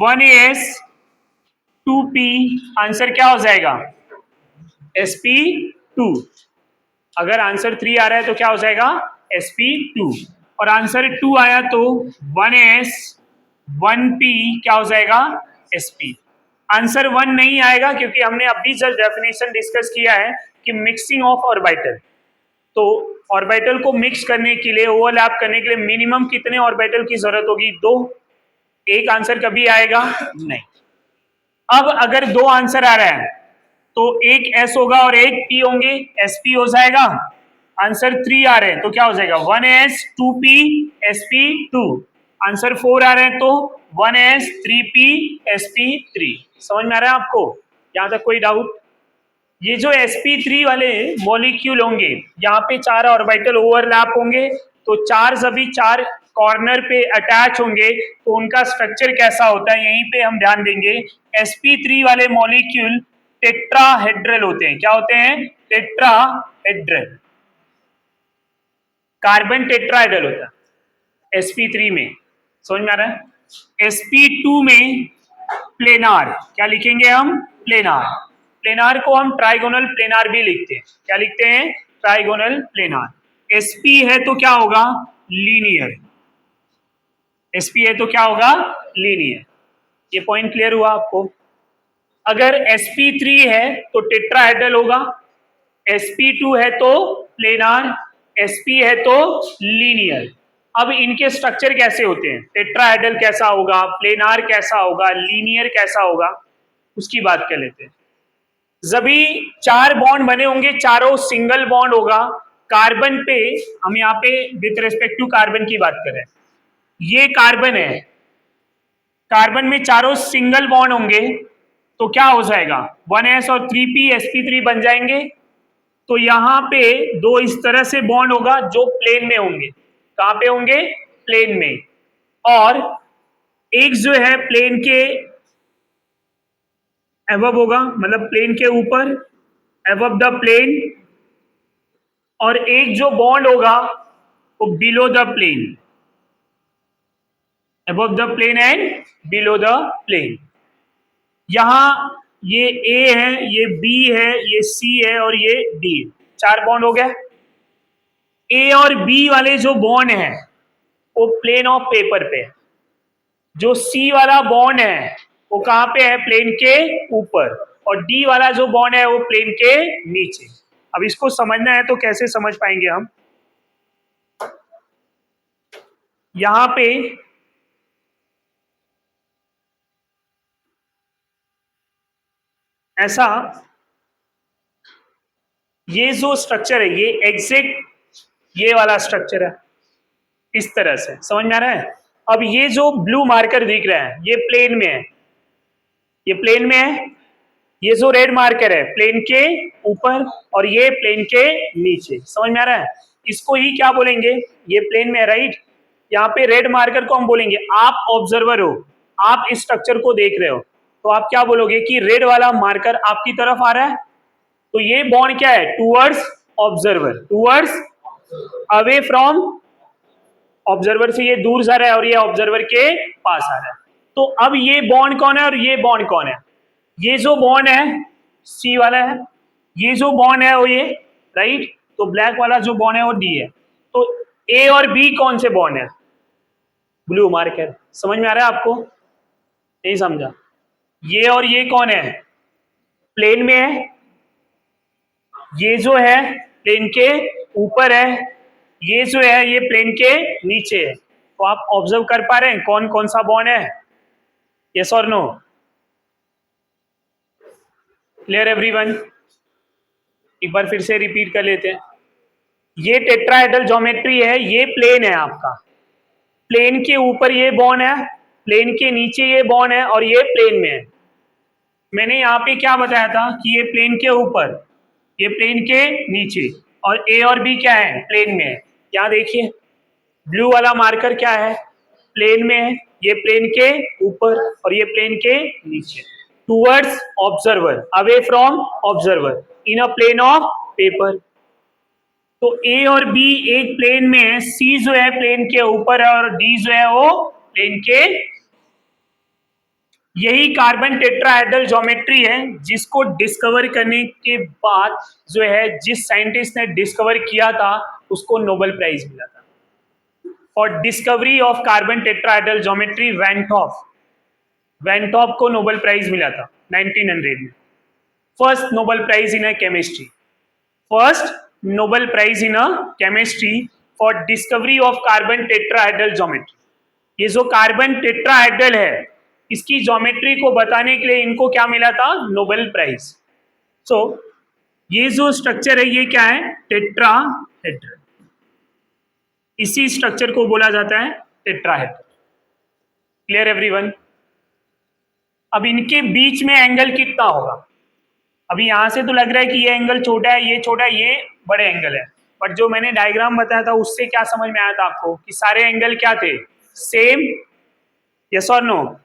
1s 2p आंसर क्या हो जाएगा? sp2. अगर आंसर 3 आ रहा है तो क्या हो जाएगा? sp2. और आंसर 2 आया तो 1s 1p क्या हो जाएगा? sp. आंसर 1 नहीं आएगा क्योंकि हमने अभी जस्ट डेफिनेशन डिस्कस किया है कि मिक्सिंग ऑफ ऑर्बिटल. तो ऑर्बिटल को मिक्स करने के लिए, ओवरलैप करने के लिए मिनिमम कितने ऑर्बिटल की जरूरत होगी? 2. एक आंसर कभी आएगा? नहीं. अब अगर 2 आंसर आ रहा है तो एक S होगा और एक P होंगे, SP हो जाएगा. आंसर 3 आ रहे हैं तो क्या हो जाएगा? 1s 2p sp2. आंसर 4 आ रहे हैं तो 1s 3p sp3. समझ में आ रहा है आपको? यहां तक कोई डाउट? ये जो sp3 वाले मॉलिक्यूल होंगे, यहाँ पे 4 ऑर्बिटल ओवरलैप होंगे, तो 4 सभी 4 कॉर्नर पे अटैच होंगे, तो उनका स्ट्रक्चर कैसा होता है यहीं पे हम ध्यान देंगे. sp3 वाले मॉलिक्यूल टेट्राहेड्रल होते हैं. क्या होते हैं? टेट्राहेड्रल. कार्बन टेट्राहेड्रल होता है sp3 में. समझ में आ रहा है? sp2 में प्लेनार. क्या लिखेंगे हम? प्लेनार. प्लेनार को हम ट्राइगोनल प्लेनार भी लिखते हैं. क्या लिखते हैं? Trigonal planar. sp है तो क्या होगा? लीनियर. sp है तो क्या होगा? लीनियर. ये पॉइंट क्लियर हुआ आपको? अगर sp3 है तो टेट्राहेड्रल होगा, sp2 है तो प्लेनार, sp है तो लीनियर. अब इनके स्ट्रक्चर कैसे होते हैं? टेट्राहेड्रल कैसा होगा, प्लेनार कैसा होगा, लीनियर कैसा होगा, उसकी बात कर लेते हैं. जब भी 4 बॉन्ड बने होंगे, चारों सिंगल बॉन्ड होगा. कार्बन पे हम यहाँ पे विथ रेस्पेक्ट टू कार्बन की बात कर रहे हैं. ये कार्बन है, कार्बन में चारों सिंगल बॉन्ड होंगे, तो क्या हो जाएगा? 1s और 3p sp3 बन जाएंगे. तो यहाँ पे 2 इस तरह से बॉन्ड होगा जो प्लेन में होंगे. कहां पे होंगे? प्लेन में. और एक जो है प्लेन के एबव होगा, मतलब प्लेन के ऊपर, एबव द प्लेन. और एक जो बॉन्ड होगा वो below the plane, above the plane and below the plane. यहां ये A है, ये B है, ये C है और ये D. 4 बॉन्ड हो गया. A और B वाले जो बॉन्ड है वो प्लेन ऑफ पेपर पे है. जो C वाला बॉन्ड है वो कहां पे है? प्लेन के ऊपर. और D वाला जो बॉन्ड है वो प्लेन के नीचे. अब इसको समझना है तो कैसे समझ पाएंगे हम? यहां पे ऐसा, ये जो स्ट्रक्चर है ये एग्जैक्ट ये वाला स्ट्रक्चर है, इस तरह से. समझ में आ रहा है? अब ये जो ब्लू मार्कर दिख रहा है ये प्लेन में है, ये प्लेन में है. ये जो रेड मार्कर है प्लेन के ऊपर और ये प्लेन के नीचे. समझ में आ रहा है? इसको ही क्या बोलेंगे? ये प्लेन में है, राइट? यहाँ पे रेड मार्कर को हम बोलेंगे, आप ऑब्जर्वर हो, आप इस स्ट्रक्चर को देख रहे हो, तो आप क्या बोलोगे कि रेड वाला मार्कर आपकी तरफ आ रहा है, तो ये बॉन्ड क्या है, towards observer, towards away from observer से ये दूर जा रहा है और ये ऑब्जर्वर के पास आ रहा है। तो अब ये बॉन्ड कौन है और ये बॉन्ड कौन है, ये जो बॉन्ड है सी वाला है, ये जो बॉन्ड है वो ये राइट, तो ब्लैक वाला जो बॉन्ड है वो डी है। तो ए और बी कौन से बॉन्ड है, ब्लू मार्कर, समझ में आ रहा है आपको, नहीं समझा, ये और ये कौन है, प्लेन में है, ये जो है प्लेन के ऊपर है, ये जो है ये प्लेन के नीचे है। तो आप ऑब्जर्व कर पा रहे हैं कौन कौन सा बॉन्ड है, यस और नो, क्लियर एवरीवन। एक बार फिर से रिपीट कर लेते हैं, ये टेट्राहेड्रल ज्योमेट्री है, ये प्लेन है आपका, प्लेन के ऊपर ये बॉन्ड है, प्लेन के नीचे ये बॉन्ड है और ये प्लेन में है। मैंने यहाँ पे क्या बताया था कि ये प्लेन के ऊपर, ये प्लेन के नीचे, और ए और बी क्या है, प्लेन में है। क्या देखिए ब्लू वाला मार्कर क्या है, प्लेन में है, ये प्लेन के ऊपर और ये प्लेन के नीचे, towards observer, away from observer, in a plane of paper. तो ए और बी एक प्लेन में है, सी जो है प्लेन के ऊपर है और डी जो है वो प्लेन के, यही कार्बन टेट्राहेड्रल ज्योमेट्री है जिसको डिस्कवर करने के बाद जो है जिस साइंटिस्ट ने डिस्कवर किया था उसको नोबेल प्राइज मिला था for discovery of carbon tetrahedral geometry. Van Hoff को नोबेल प्राइज मिला था 1900 में, first Nobel prize in a chemistry, first Nobel prize in a chemistry for discovery of carbon tetrahedral geometry. ये जो कार्बन टेट्राहेड्रल है इसकी ज्योमेट्री को बताने के लिए इनको क्या मिला था, नोबेल प्राइज। सो ये जो स्ट्रक्चर है ये क्या है, टेट्राहेड्रल, इसी स्ट्रक्चर को बोला जाता है टेट्राहेड्रल। Clear everyone. अब इनके बीच में एंगल कितना होगा, अभी यहां से तो लग रहा है कि ये एंगल छोटा है, ये छोटा है, ये बड़े एंगल है, बट जो मैंने डायग्राम बताया था उससे क्या समझ में आया था आपको कि सारे एंगल क्या थे, सेम, यस और नो,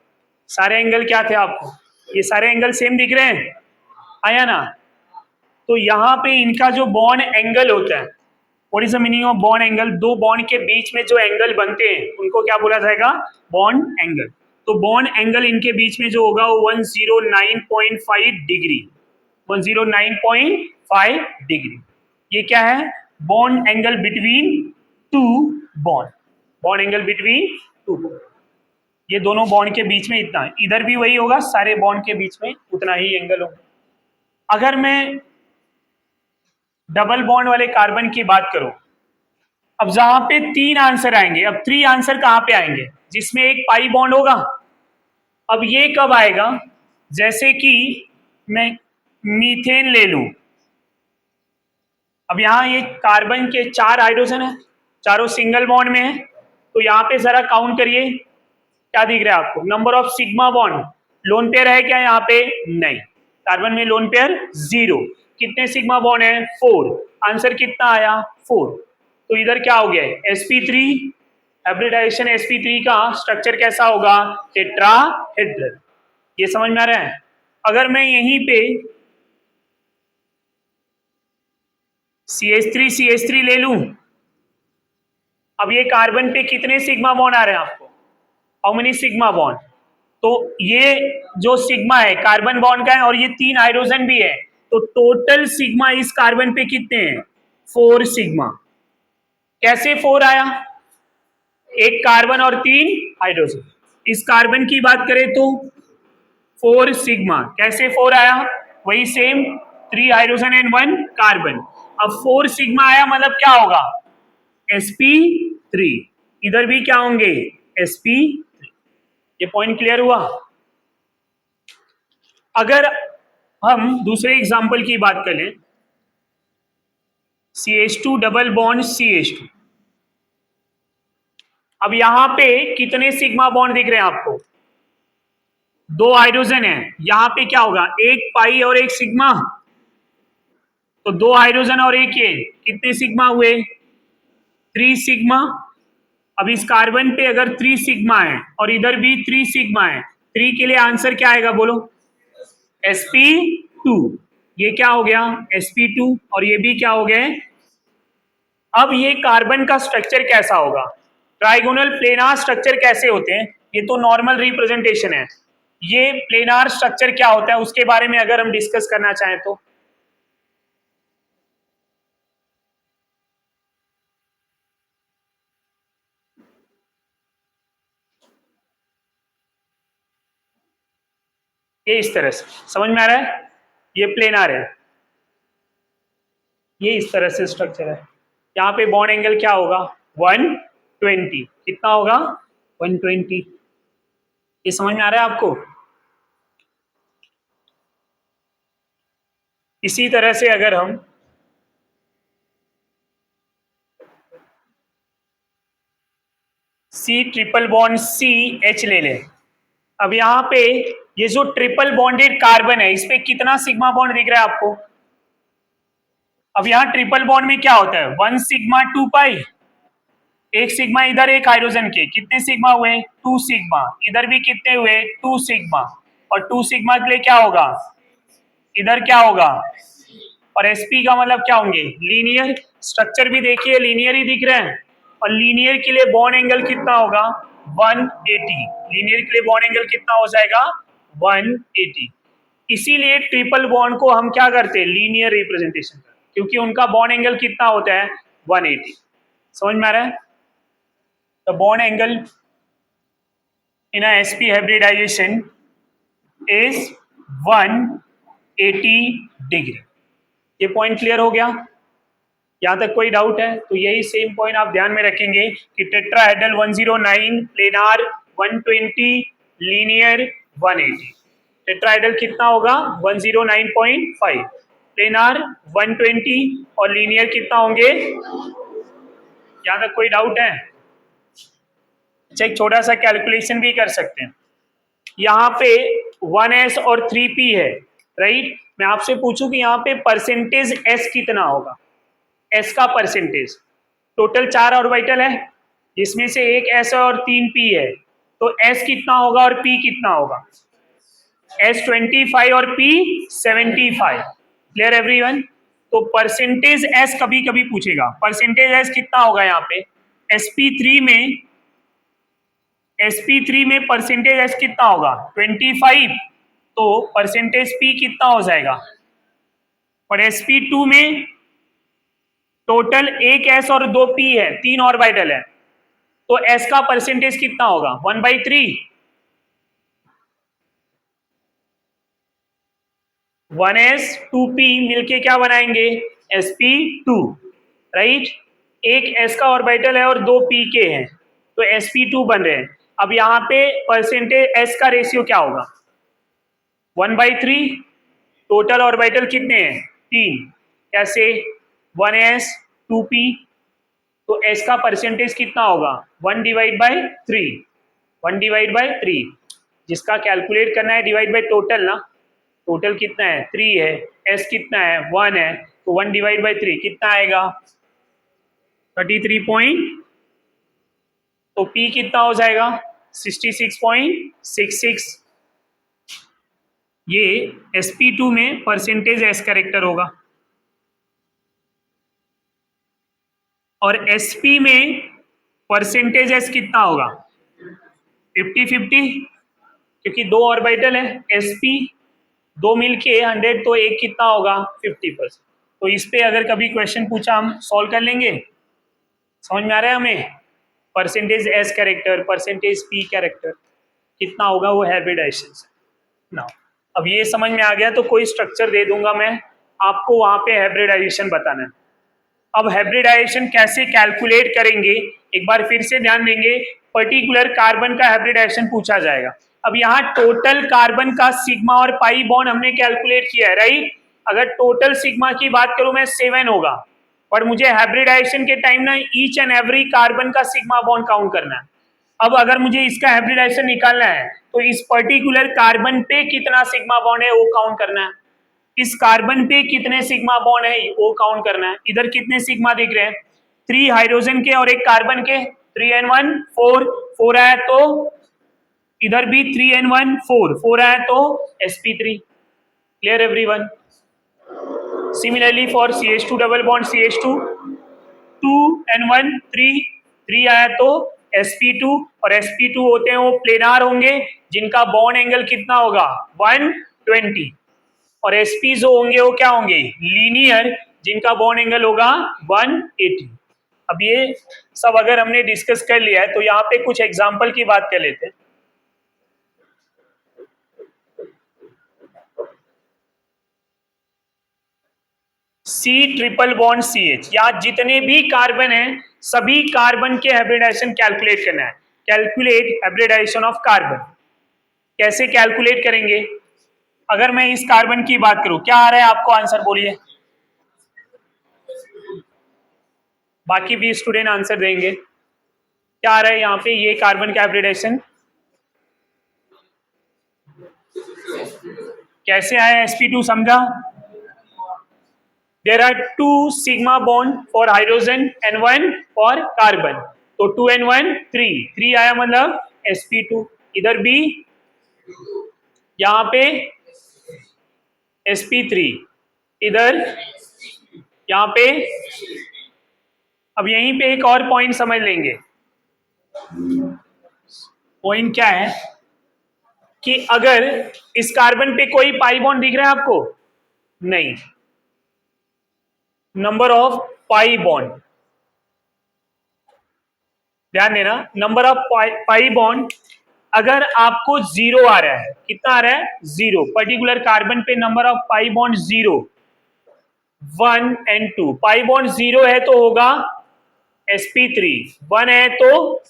सारे एंगल क्या थे आपको, ये सारे एंगल सेम दिख रहे हैं, आया ना। तो यहाँ पे इनका जो बॉन्ड एंगल होता है, what is the meaning of bond angle, दो बॉन्ड के बीच में जो एंगल बनते हैं उनको क्या बोला जाएगा, बॉन्ड एंगल। तो बॉन्ड एंगल इनके बीच में जो होगा वो 109.5 डिग्री, 109.5 डिग्री। ये क्या है, bond angle between two bond, bond angle between two bond, ये दोनों बॉन्ड के बीच में इतना है, इधर भी वही होगा, सारे बॉन्ड के बीच में उतना ही एंगल होगा। अगर मैं डबल बॉन्ड वाले कार्बन की बात करूं, अब जहां पे 3 आंसर आएंगे, अब 3 आंसर कहां पे आएंगे, जिसमें एक पाई बॉन्ड होगा। अब ये कब आएगा, जैसे कि मैं मीथेन ले लूं, अब यहां ये कार्बन के 4 हाइड्रोजन है, चारों सिंगल बॉन्ड में है, तो यहां पे जरा काउंट करिए क्या दिख रहा है आपको, number of sigma bond, lone pair है क्या यहाँ पे, नहीं, कार्बन में लोन पेयर 0, कितने सिग्मा बॉन्ड है, 4, आंसर कितना आया 4। तो इधर क्या हो गया, sp3, हाइब्रिडाइजेशन sp3 का स्ट्रक्चर कैसा होगा, टेट्राहेड्रल। ये समझ में आ रहा है। अगर मैं यहीं पे CH3 ले लूं, अब ये कार्बन पे कितने सिग्मा बॉन्ड आ रहे हैं आपको, हाउ मेनी सिग्मा बॉन्ड, तो ये जो सिग्मा है कार्बन बॉन्ड का है और ये 3 हाइड्रोजन भी है, तो टोटल सिग्मा इस कार्बन पे कितने हैं, 4 सिग्मा। कैसे 4 आया, एक कार्बन और 3 हाइड्रोजन। इस कार्बन की बात करें तो 4 सिग्मा, कैसे 4 आया, वही सेम 3 हाइड्रोजन एंड 1 कार्बन। अब 4 सिग्मा आया मतलब क्या होगा, sp3, इधर भी क्या होंगे, sp3। ये पॉइंट क्लियर हुआ। अगर हम दूसरे एग्जांपल की बात करें, CH2 डबल बॉन्ड CH2, अब यहां पे कितने सिग्मा बॉन्ड दिख रहे हैं आपको, 2 हाइड्रोजन है, यहां पे क्या होगा, एक पाई और एक सिग्मा, तो 2 हाइड्रोजन और एक ये, कितने सिग्मा हुए, 3 सिग्मा, अब इस कार्बन पे अगर 3 सिग्मा है और इधर भी 3 सिग्मा है, 3 के लिए आंसर क्या आएगा बोलो? sp2। ये क्या हो गया? sp2। और ये भी क्या हो गए? अब ये कार्बन का स्ट्रक्चर कैसा होगा? ट्राइगोनल प्लेनार स्ट्रक्चर कैसे होते हैं? ये तो नॉर्मल रिप्रेजेंटेशन है। ये प्लेनार स्ट्रक्चर क्या होता है उसके बारे में अगर हम डिस्कस करना चाहें तो ये इस तरह से समझ में आ रहा है? ये प्लेनार है, ये इस तरह से स्ट्रक्चर है। यहाँ पे बॉन्ड एंगल क्या होगा? 120। कितना होगा? 120। ये समझ में आ रहा है आपको? इसी तरह से अगर हम C ट्रिपल बॉन्ड CH ले लें, अब यहाँ पे ये जो ट्रिपल बॉन्डेड कार्बन है इस पे कितना सिग्मा बॉन्ड दिख रहा है आपको? अब यहाँ ट्रिपल बॉन्ड में क्या होता है? 1 सिग्मा 2 पाई, एक सिग्मा इधर एक हाइड्रोजन के कितने सिग्मा हुए? 2 सिग्मा। इधर भी कितने हुए? 2 सिग्मा। और 2 सिग्मा के लिए क्या होगा? इधर क्या होगा? और sp का मतलब क्या होंगे? लीनियर। स्ट्रक्चर भी देखिए लीनियर ही दिख रहे हैं। और लीनियर के लिए बॉन्ड एंगल कितना होगा? 180। लीनियर के लिए बॉन्ड एंगल कितना हो जाएगा? 180। इसीलिए ट्रिपल बॉन्ड को हम क्या करते हैं? लीनियर रिप्रेजेंटेशन करते हैं, क्योंकि उनका बॉन्ड एंगल कितना होता है? 180। समझ में आ रहा है? The bond angle in a sp hybridization is 180 degree. ये पॉइंट क्लियर हो गया? यहाँ तक कोई डाउट है? तो यही सेम पॉइंट आप ध्यान में रखेंगे कि टेट्राहेड्रल 109, प्लेनार 120, लीनियर 180। टेट्राहेड्रल कितना होगा? 109.5, प्लेनार 120 और लीनियर कितना होंगे? यहाँ तक कोई डाउट है? अच्छा, एक छोटा सा कैलकुलेशन भी कर सकते हैं। यहाँ पे 1s और 3p है, राइट? मैं आपसे पूछूं कि यहाँ पे परसेंटेज s कितना होगा? s का परसेंटेज, टोटल 4 ऑर्बिटल है जिसमें से एक s और 3 p है, तो s कितना होगा और p कितना होगा? s 25 और p 75। Clear everyone? तो परसेंटेज s कभी कभी पूछेगा। परसेंटेज s कितना होगा यहाँ पे? sp3 में परसेंटेज s कितना होगा? 25। तो परसेंटेज p कितना हो जाएगा? और sp2 में टोटल एक s और 2 p है, 3 ऑर्बिटल है, तो s का परसेंटेज कितना होगा? 1/3। 1s 2p मिलके क्या बनाएंगे? sp2, right? एक s का ऑर्बिटल है और 2 p के हैं, तो sp2 बन रहे हैं। अब यहाँ पे परसेंटेज s का रेशियो क्या होगा? 1/3। टोटल ऑर्बिटल कितने हैं? 3। कैसे? 1s 2p, तो s का परसेंटेज कितना होगा? 1/3। 1/3 जिसका कैलकुलेट करना है डिवाइड बाय टोटल ना। टोटल कितना है? 3 है, s कितना है? 1 है, तो 1/3 कितना आएगा? 33 तो p कितना हो जाएगा? 66.66। ये sp2 में परसेंटेज s कैरेक्टर होगा और sp में परसेंटेज s कितना होगा? 50-50, क्योंकि 2 ऑर्बिटल है, sp 2 मिलके 100, तो एक कितना होगा? 50%। तो इस पे अगर कभी क्वेश्चन पूछा हम सॉल्व कर लेंगे। समझ में आ रहा है हमें? Percentage s character, percentage p character कितना होगा वो हाइब्रिडाइजेशन से। नाउ अब ये समझ में आ गया, तो कोई स्ट्रक्चर दे दूंगा मैं आपको, वहां पे हाइब्रिडाइजेशन बताना है। अब हाइब्रिडाइजेशन कैसे कैलकुलेट करेंगे एक बार फिर से ध्यान देंगे। पर्टिकुलर कार्बन का हाइब्रिडाइजेशन पूछा जाएगा। अब यहाँ टोटल कार्बन का सिग्मा और पाई बॉन्ड हमने कैलकुलेट किया है, राइट? अगर टोटल सिग्मा की बात करूं मैं 7 होगा, और मुझे हाइब्रिडाइजेशन के टाइम ना ईच एंड एवरी कार्बन का सिग्मा बॉन्ड काउंट करना है। अब अगर मुझे इसका हाइब्रिडाइजेशन निकालना है तो इस पर्टिकुलर कार्बन पे कितना सिग्मा बॉन्ड है वो काउंट करना है, इस कार्बन पे कितने सिग्मा बॉन्ड है वो काउंट करना है। इधर कितने सिग्मा दिख रहे हैं? 3 हाइड्रोजन के और एक कार्बन के, 3n1 4, 4 आया तो इधर भी 3n1 4, 4 आया तो sp3. Clear everyone? Similarly for CH2 double bond CH2, 2n1 3, 3 आया तो sp2, और sp2 होते हैं वो प्लेनार होंगे जिनका बॉन्ड एंगल कितना होगा 120, और sp जो होंगे वो क्या होंगे लीनियर जिनका बॉन्ड एंगल होगा 180. अब ये सब अगर हमने डिस्कस कर लिया है तो यहाँ पे कुछ एग्जांपल की बात कर लेते हैं. C ट्रिपल बॉन्ड CH, यहाँ जितने भी कार्बन हैं सभी कार्बन के हाइब्रिडाइजेशन कैलकुलेट करना है. Calculate hybridisation of carbon. कैसे कैलकुलेट करेंगे? अगर मैं इस कार्बन की बात करूं, क्या आ रहा है आपको आंसर बोलिए. बाकी भी स्टूडेंट आंसर देंगे. क्या आ रहा है यहाँ पे? ये कार्बन का हाइब्रिडाइजेशन कैसे आया? sp2 समझा? There are 2 sigma bond for hydrogen and 1 for carbon. तो 2n1 3, 3 आया मतलब sp2. इधर भी यहाँ पे sp3, इधर यहाँ पे. अब यहीं पे एक और पॉइंट समझ लेंगे. पॉइंट क्या है कि अगर इस कार्बन पे कोई पाई बॉन्ड दिख रहा है आपको? नहीं. नंबर ऑफ पाई बॉन्ड ध्यान देना. नंबर ऑफ पाई बॉन्ड अगर आपको 0 आ रहा है, कितना आ रहा है 0, पर्टिकुलर कार्बन पे number of pi bond 0, 1 and 2. Pi bond 0 है तो होगा sp3, 1 है तो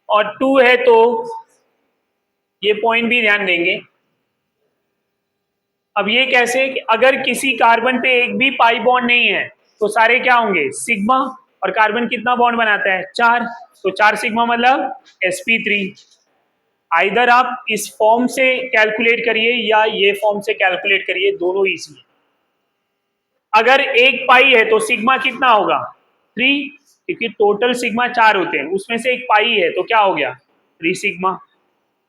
और 2 है तो, ये पॉइंट भी ध्यान देंगे. अब ये कैसे कि अगर किसी कार्बन पे एक भी पाई बॉन्ड नहीं है तो सारे क्या होंगे सिग्मा, और कार्बन कितना बॉन्ड बनाता है 4, तो 4 सिग्मा मतलब sp3. आइदर आप इस फॉर्म से कैलकुलेट करिए या ये फॉर्म से कैलकुलेट करिए, दोनों इजी है. अगर एक पाई है तो सिग्मा कितना होगा 3, क्योंकि टोटल सिग्मा 4 होते हैं, उसमें से एक पाई है तो क्या हो गया 3 सिग्मा.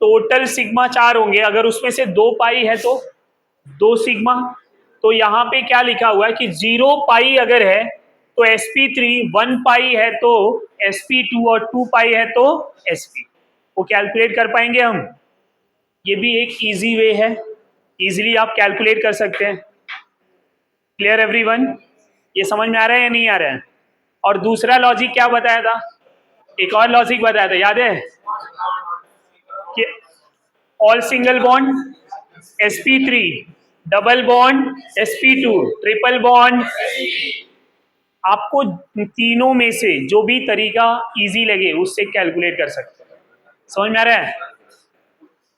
टोटल सिग्मा 4 होंगे, अगर उसमें से 2 पाई है तो 2 सिग्मा. तो यहाँ पे क्या लिखा हुआ है कि 0 पाई अगर है तो sp3, 1 पाई है तो sp2 और 2 पाई है तो sp. वो कैलकुलेट कर पाएंगे हम. ये भी एक इजी वे है, इजीली आप कैलकुलेट कर सकते हैं. Clear everyone? ये समझ में आ रहा है या नहीं आ रहा है? और दूसरा लॉजिक क्या बताया था? एक और लॉजिक बताया था, याद है कि all single bond sp3, double bond sp2, triple bond. आपको तीनों में से जो भी तरीका इजी लगे उससे कैलकुलेट कर सकते हैं. समझ में आ रहा है?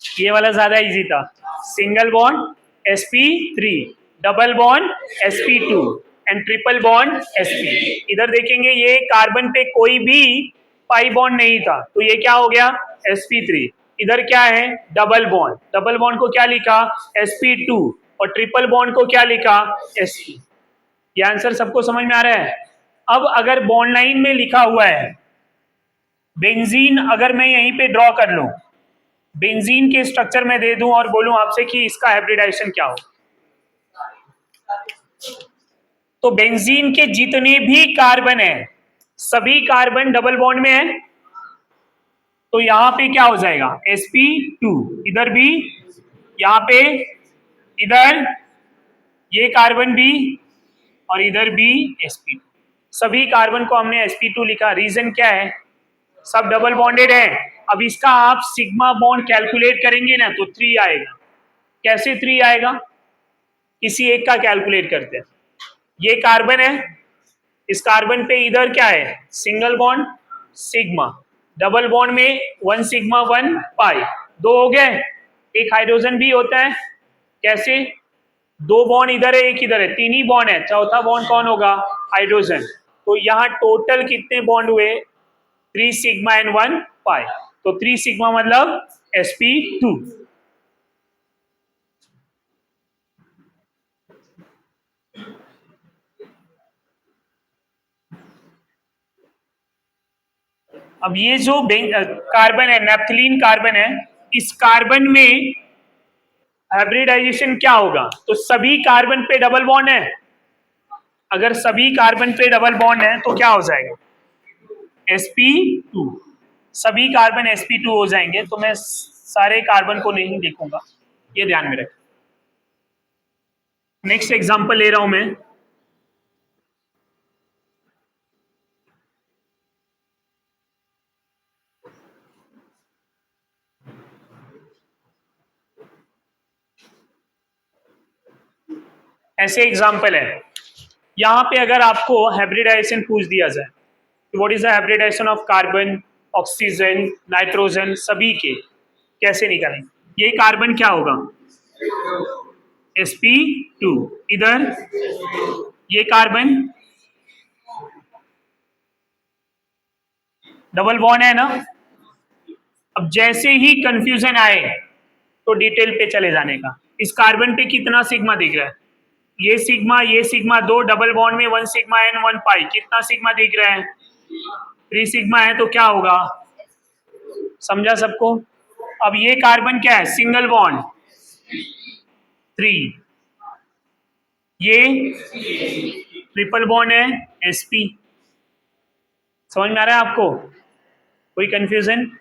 ये वाला ज्यादा इजी था. Single bond sp3, double bond sp2 and triple bond sp. इधर देखेंगे ये कार्बन पे कोई भी पाई बॉन्ड नहीं था तो ये क्या हो गया sp3. इधर क्या है डबल बॉन्ड, डबल बॉन्ड को क्या लिखा sp2, और ट्रिपल बॉन्ड को क्या लिखा sp. ये आंसर सबको समझ में आ रहा है? अब अगर बॉन्ड लाइन में लिखा हुआ है बेंजीन, अगर मैं यहीं पे ड्रॉ कर लूं, बेंजीन के स्ट्रक्चर में दे दूं और बोलूं आपसे कि इसका हाइब्रिडाइजेशन क्या हो, तो बेंजीन के जितने भी कार्बन है सभी कार्बन डबल बॉन्ड में है. तो यहां पे क्या हो जाएगा sp2, इधर भी, यहां पे, इधर ये कार्बन भी, और इधर भी sp2. सभी कार्बन को हमने sp2 लिखा. रीजन क्या है? सब डबल बॉन्डेड है. अब इसका आप सिग्मा बॉन्ड कैलकुलेट करेंगे ना तो 3 आएगा. कैसे 3 आएगा? किसी एक का कैलकुलेट करते हैं. ये कार्बन है, इस कार्बन पे इधर क्या है single bond sigma, double bond में 1 सिग्मा 1 पाई, 2 हो गए. एक हाइड्रोजन भी होता है. कैसे? 2 बॉन्ड इधर है, एक इधर है, 3 ही बॉन्ड है. चौथा बॉन्ड कौन होगा हाइड्रोजन. तो यहाँ टोटल कितने बॉन्ड हुए 3 सिग्मा एंड 1 पाई. तो 3 सिग्मा मतलब sp2. अब ये जो कार्बन है, नेप्थलीन कार्बन है, इस कार्बन में हाइब्रिडाइजेशन क्या होगा? तो सभी कार्बन पे डबल बॉन्ड है। अगर सभी कार्बन पे डबल बॉन्ड है तो क्या हो जाएगा? sp2। सभी कार्बन sp2 हो जाएंगे। तो मैं सारे कार्बन को नहीं लिखूंगा, ये ध्यान में रखें। नेक्स्ट एग्जांपल ले रहा हूं मैं। ऐसे एग्जांपल है, यहां पे अगर आपको हाइब्रिडाइजेशन पूछ दिया जाए तो what is the hybridisation of carbon, oxygen, nitrogen, सभी के कैसे निकालेंगे? ये कार्बन क्या होगा? sp2। इधर ये कार्बन डबल बॉन्ड है ना। अब जैसे ही कंफ्यूजन आए तो डिटेल पे चले जाने का। इस कार्बन पे कितना सिग्मा दिख रहा है? ये सिग्मा दो, डबल बॉन्ड में 1 सिग्मा एन 1 पाई, कितना सिग्मा दिख रहा है? 3 सिग्मा है। तो क्या होगा? समझा सबको? अब ये कार्बन क्या है? सिंगल बॉन्ड 3, ये ट्रिपल बॉन्ड है sp। समझ में आ रहा है आपको? कोई कंफ्यूजन?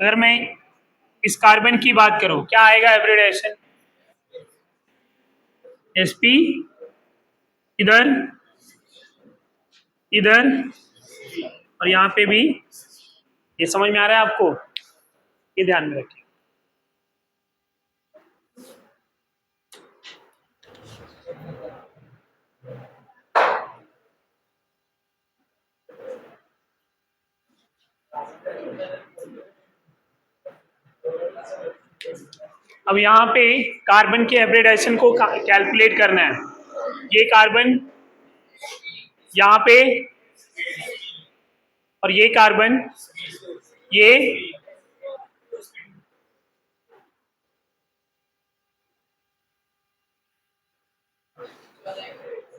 अगर मैं इस कार्बन की बात करूं, क्या आएगा हाइब्रिडाइजेशन? sp, इधर इधर और यहां पे भी। ये समझ में आ रहा है आपको? ये ध्यान में रखिए। अब यहाँ पे कार्बन के हाइब्रिडाइजेशन को कैलकुलेट करना है। ये कार्बन यहाँ पे और ये कार्बन, ये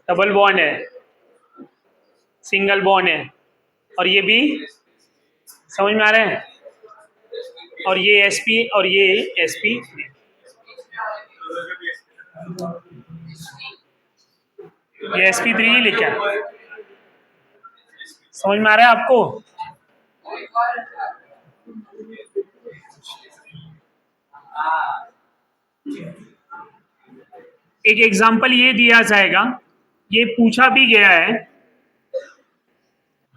डबल बॉन्ड है, सिंगल बॉन्ड है, और ये भी। समझ में आ रहा है? और ये sp और ये sp। ये sp3 ही लिखा है। समझ में आ रहा है आपको? एक एग्जांपल ये दिया जाएगा, ये पूछा भी गया है,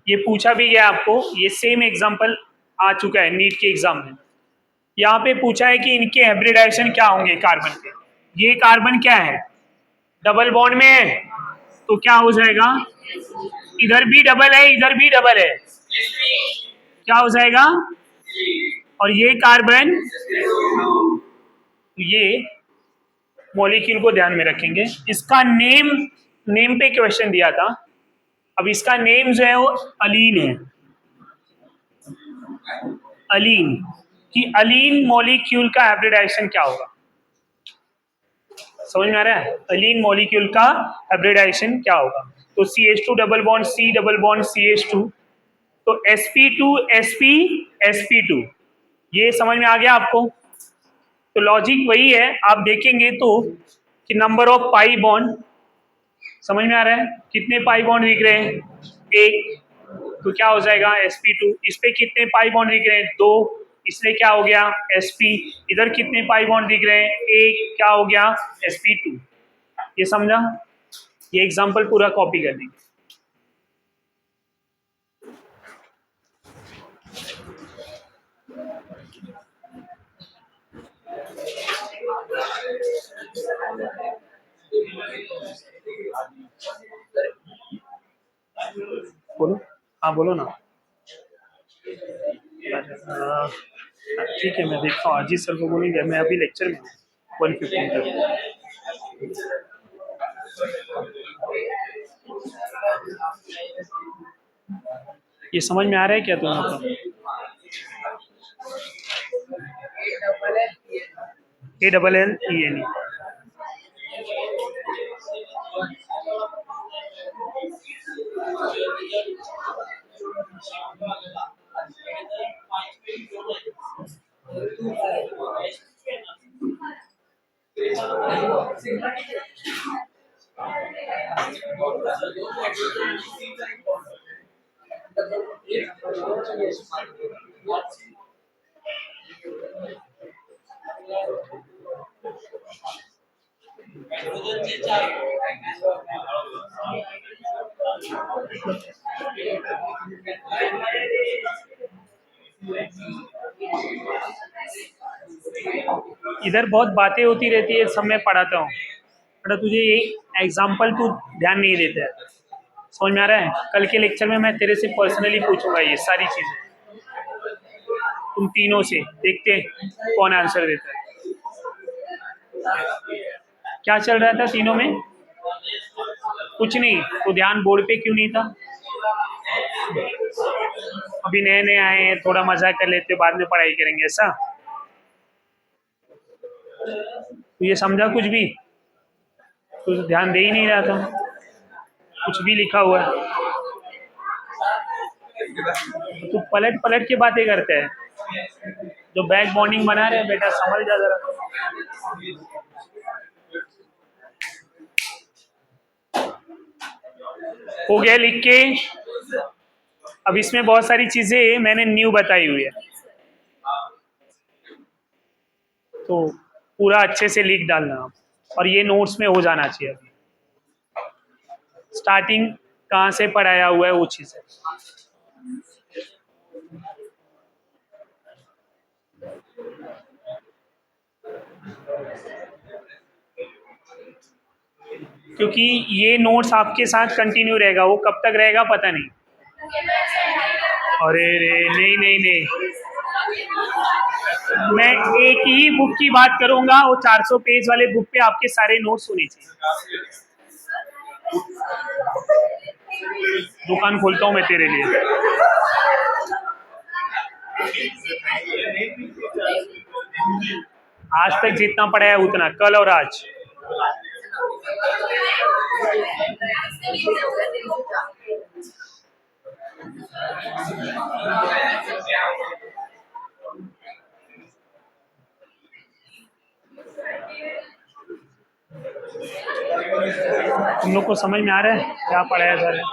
ये पूछा भी गया आपको। ये सेम एग्जांपल आ चुका है नीट के एग्जाम में। यहाँ पे पूछा है कि इनके हाइब्रिडाइजेशन क्या होंगे कार्बन के। ये कार्बन क्या है? डबल बॉन्ड में है, तो क्या हो जाएगा? इधर भी डबल है, इधर भी डबल है, क्या हो जाएगा? और ये कार्बन, ये मॉलिक्यूल को ध्यान में रखेंगे। इसका नेम पे क्वेश्चन दिया था। अब इसका नेम जो है वो अलीन है। अलीन, कि अलीन मॉलिक्यूल का हाइब्रिडाइजेशन क्या होगा? समझ में आ रहा है? अलीन मॉलिक्यूल का हाइब्रिडाइजेशन क्या होगा? तो CH2 double bond C double bond CH2, तो sp2 sp sp2। ये समझ में आ गया आपको? तो लॉजिक वही है। आप देखेंगे तो कि नंबर ऑफ पाई बॉन्ड, समझ में आ रहा है? कितने पाई बॉन्ड दिख रहे हैं? एक। तो क्या हो जाएगा? sp2। इस पे कितने पाई बॉन्ड दिख रहे हैं? दो। इसलिए क्या हो गया? sp। इधर कितने पाई बॉन्ड दिख रहे हैं? एक। क्या हो गया? sp2। ये समझा? ये एग्जांपल पूरा कॉपी कर देंगे। बोलो, हाँ बोलो ना। ठीक है, मैं देखता हूँ, अजीत सर को बोलेंगे, मैं अभी लेक्चर में हूँ 1:15 तक। ये समझ में आ रहा है क्या तुम्हें? मतलब ALLEN इधर बहुत बातें होती रहती है, सब मैं पढ़ाता हूँ, बट तुझे ये एग्जाम्पल तू ध्यान नहीं देता है। समझ में आ रहा है? कल के लेक्चर में मैं तेरे से पर्सनली पूछूंगा ये सारी चीजें, तुम तीनों से, देखते हैं कौन आंसर देता है। क्या चल रहा था तीनों में? कुछ नहीं, तो ध्यान बोर्ड पे क्यों नहीं था? अभी नए नए आए हैं, थोड़ा मजा कर लेते, बाद में पढ़ाई करेंगे, ऐसा? तो ये समझा कुछ भी? तो ध्यान दे ही नहीं रहा था, कुछ भी लिखा हुआ है तो पलट पलट के बातें करते हैं। जो बैक बॉन्डिंग बना रहे हैं बेटा, समझ जा जरा। हो गया लिख के? अब इसमें बहुत सारी चीजें मैंने न्यू बताई हुई है, तो पूरा अच्छे से लिख डालना, और ये नोट्स में हो जाना चाहिए। अभी स्टार्टिंग कहाँ से पढ़ाया हुआ है वो चीज है। क्योंकि ये नोट्स आपके साथ कंटिन्यू रहेगा, वो कब तक रहेगा पता नहीं। अरे रे, नहीं नहीं नहीं, मैं एक ही बुक की बात करूंगा, वो 400 पेज वाले बुक पे आपके सारे नोट्स होने चाहिए। दुकान खोलता हूँ मैं तेरे लिए। आज तक जितना पढ़ा है उतना, कल और आज। तुम लोग को समझ में आ रहा है क्या पढ़ाया जा रहा है?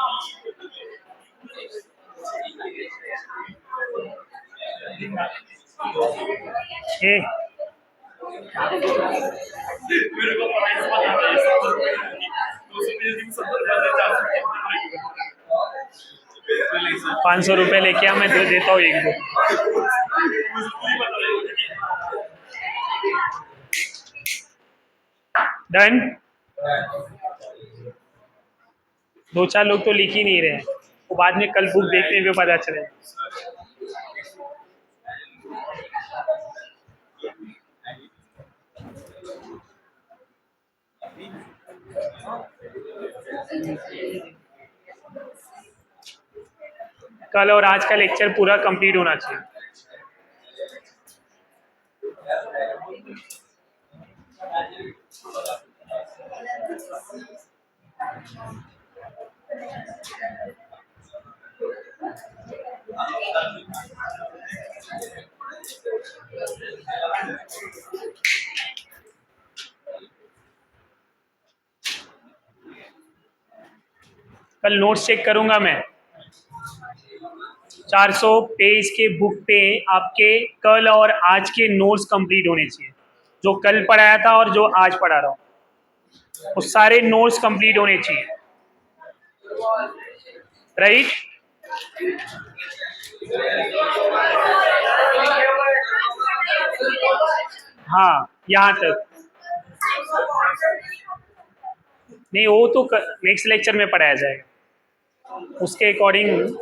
ए, 500 रुपये लेके आ, मैं दे देता हूँ एक दो। डन? 2-4 लोग तो लिख ही नहीं रहे हैं, वो बाद में कल बुक देखने में पता चले। कल और आज का लेक्चर पूरा कंप्लीट होना चाहिए। कल नोट्स चेक करूंगा मैं, 400 पेज के बुक पे आपके कल और आज के नोट्स कंप्लीट होने चाहिए। जो कल पढ़ाया था और जो आज पढ़ा रहा हूँ, वो सारे नोट्स कंप्लीट होने चाहिए, राइट? हाँ, यहाँ तक नहीं, वो तो नेक्स्ट लेक्चर में पढ़ाया जाएगा, उसके अकॉर्डिंग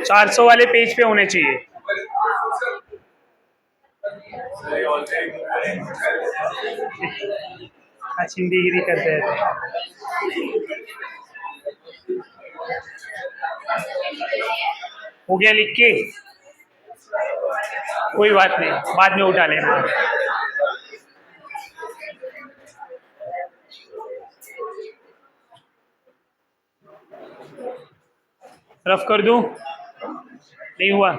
चार सौ वाले पेज पे होने चाहिए। आज हिंदीगिरी करते हैं। हो गया लिख के? कोई बात नहीं, बाद में उठा लेना। रफ कर दूं? नहीं हुआ?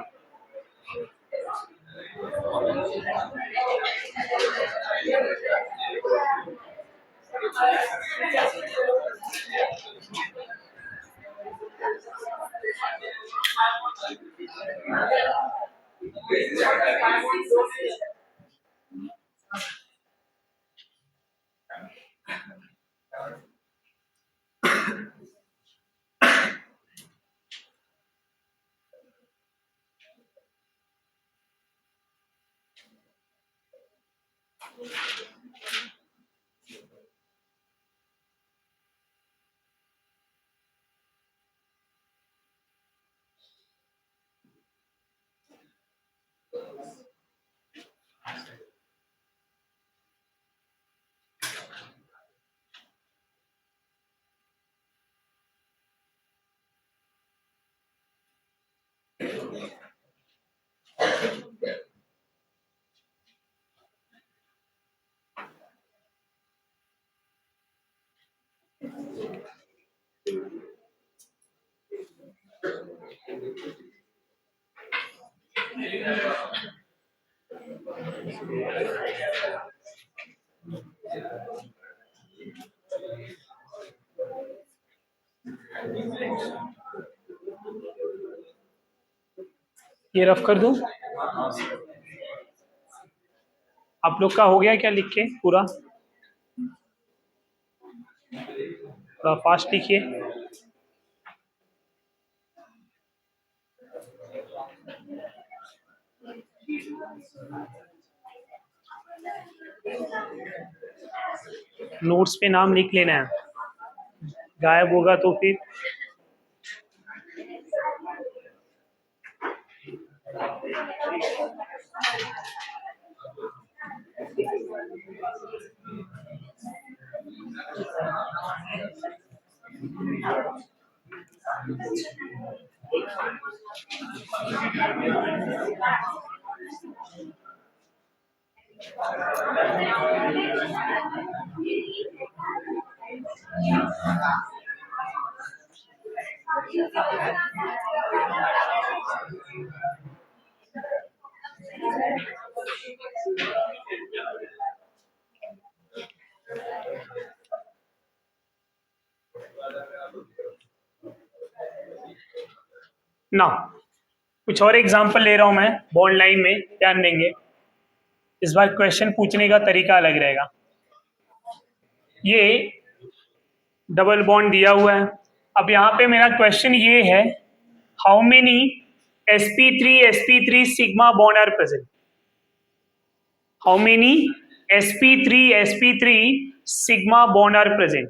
ये रफ कर दूं? आप लोग का हो गया क्या लिख के पूरा? थोड़ा फास्ट लिखिए। नोट्स पे नाम लिख लेना है, गायब होगा तो फिर ना। कुछ और एग्जांपल ले रहा हूं मैं बॉन्ड लाइन में, ध्यान देंगे। इस बार क्वेश्चन पूछने का तरीका अलग रहेगा। ये डबल बॉन्ड दिया हुआ है। अब यहाँ पे मेरा क्वेश्चन ये है, how many sp3 sigma bond are present? How many sp3 sigma bond are present?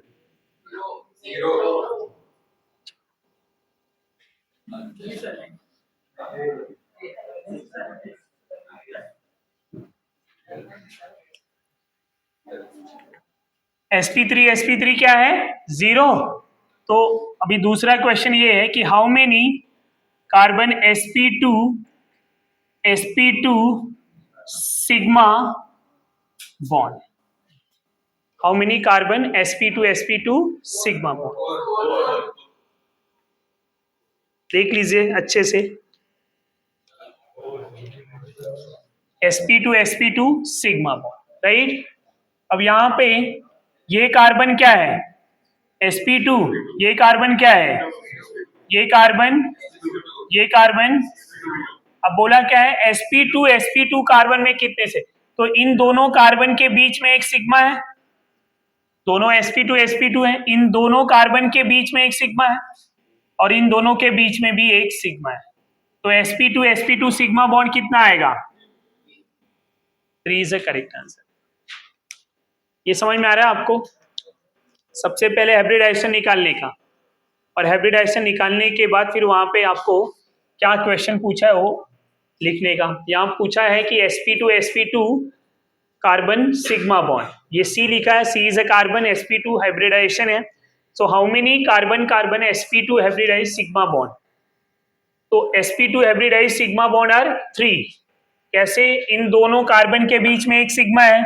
sp3 क्या है? 0। तो अभी दूसरा क्वेश्चन ये है कि how many carbon sp2 sigma bond? How many carbon sp2 sigma bond? देख लीजिए अच्छे से। sp2 sigma bond, right. अब यहाँ पे ये कार्बन क्या है? sp2। ये कार्बन क्या है? ये कार्बन। अब बोला क्या है? sp2 कार्बन में कितने से? तो इन दोनों कार्बन के बीच में एक सिग्मा है। दोनों sp2 है, इन दोनों कार्बन के बीच में एक सिग्मा है और इन दोनों के बीच में भी एक सिग्मा है। तो sp2 सिग्मा बॉन्ड कितना आएगा? 3 इज द करेक्ट आंसर। ये समझ में आ रहा है आपको? सबसे पहले हाइब्रिडाइजेशन निकालने का, और हाइब्रिडाइजेशन निकालने के बाद फिर वहां पे आपको क्या क्वेश्चन पूछा है वो लिखने का। यहाँ पूछा है कि sp2 कार्बन सिग्मा बॉन्ड, ये C लिखा है, C is a carbon, sp2 hybridization है। So how many carbon carbon sp2 hybridise sigma bond? तो sp2 hybridise sigma bond are 3। कैसे? इन दोनों कार्बन के बीच में एक सिग्मा है,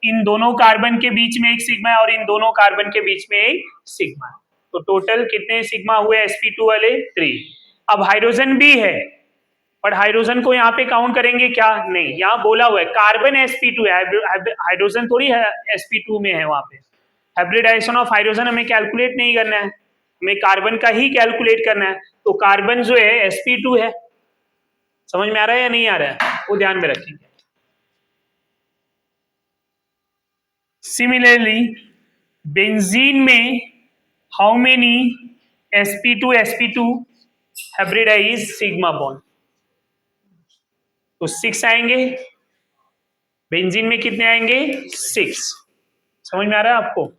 इन दोनों कार्बन के बीच में एक सिग्मा है, और इन दोनों कार्बन के बीच में एक सिग्मा है। तो टोटल कितने सिग्मा हुए sp2 वाले? 3। अब हाइड्रोजन भी है, पर हाइड्रोजन को यहाँ पे काउंट करेंगे क्या? नहीं, यहाँ बोला हुआ है कार्बन sp2 है, हाइड्रोजन थोड़ी है sp2 में है। वहां पे हाइब्रिडाइजेशन ऑफ हाइड्रोजन हमें कैलकुलेट नहीं करना है, हमें कार्बन का ही कैलकुलेट करना है। तो कार्बन जो है sp2 है। समझ में आ रहा है या नहीं आ रहा है? वो ध्यान में रखेंगे। सिमिलरली बेंजीन में how many sp2 hybridise sigma bond? तो 6 आएंगे। बेंजीन में कितने आएंगे? 6। समझ में आ रहा है आपको?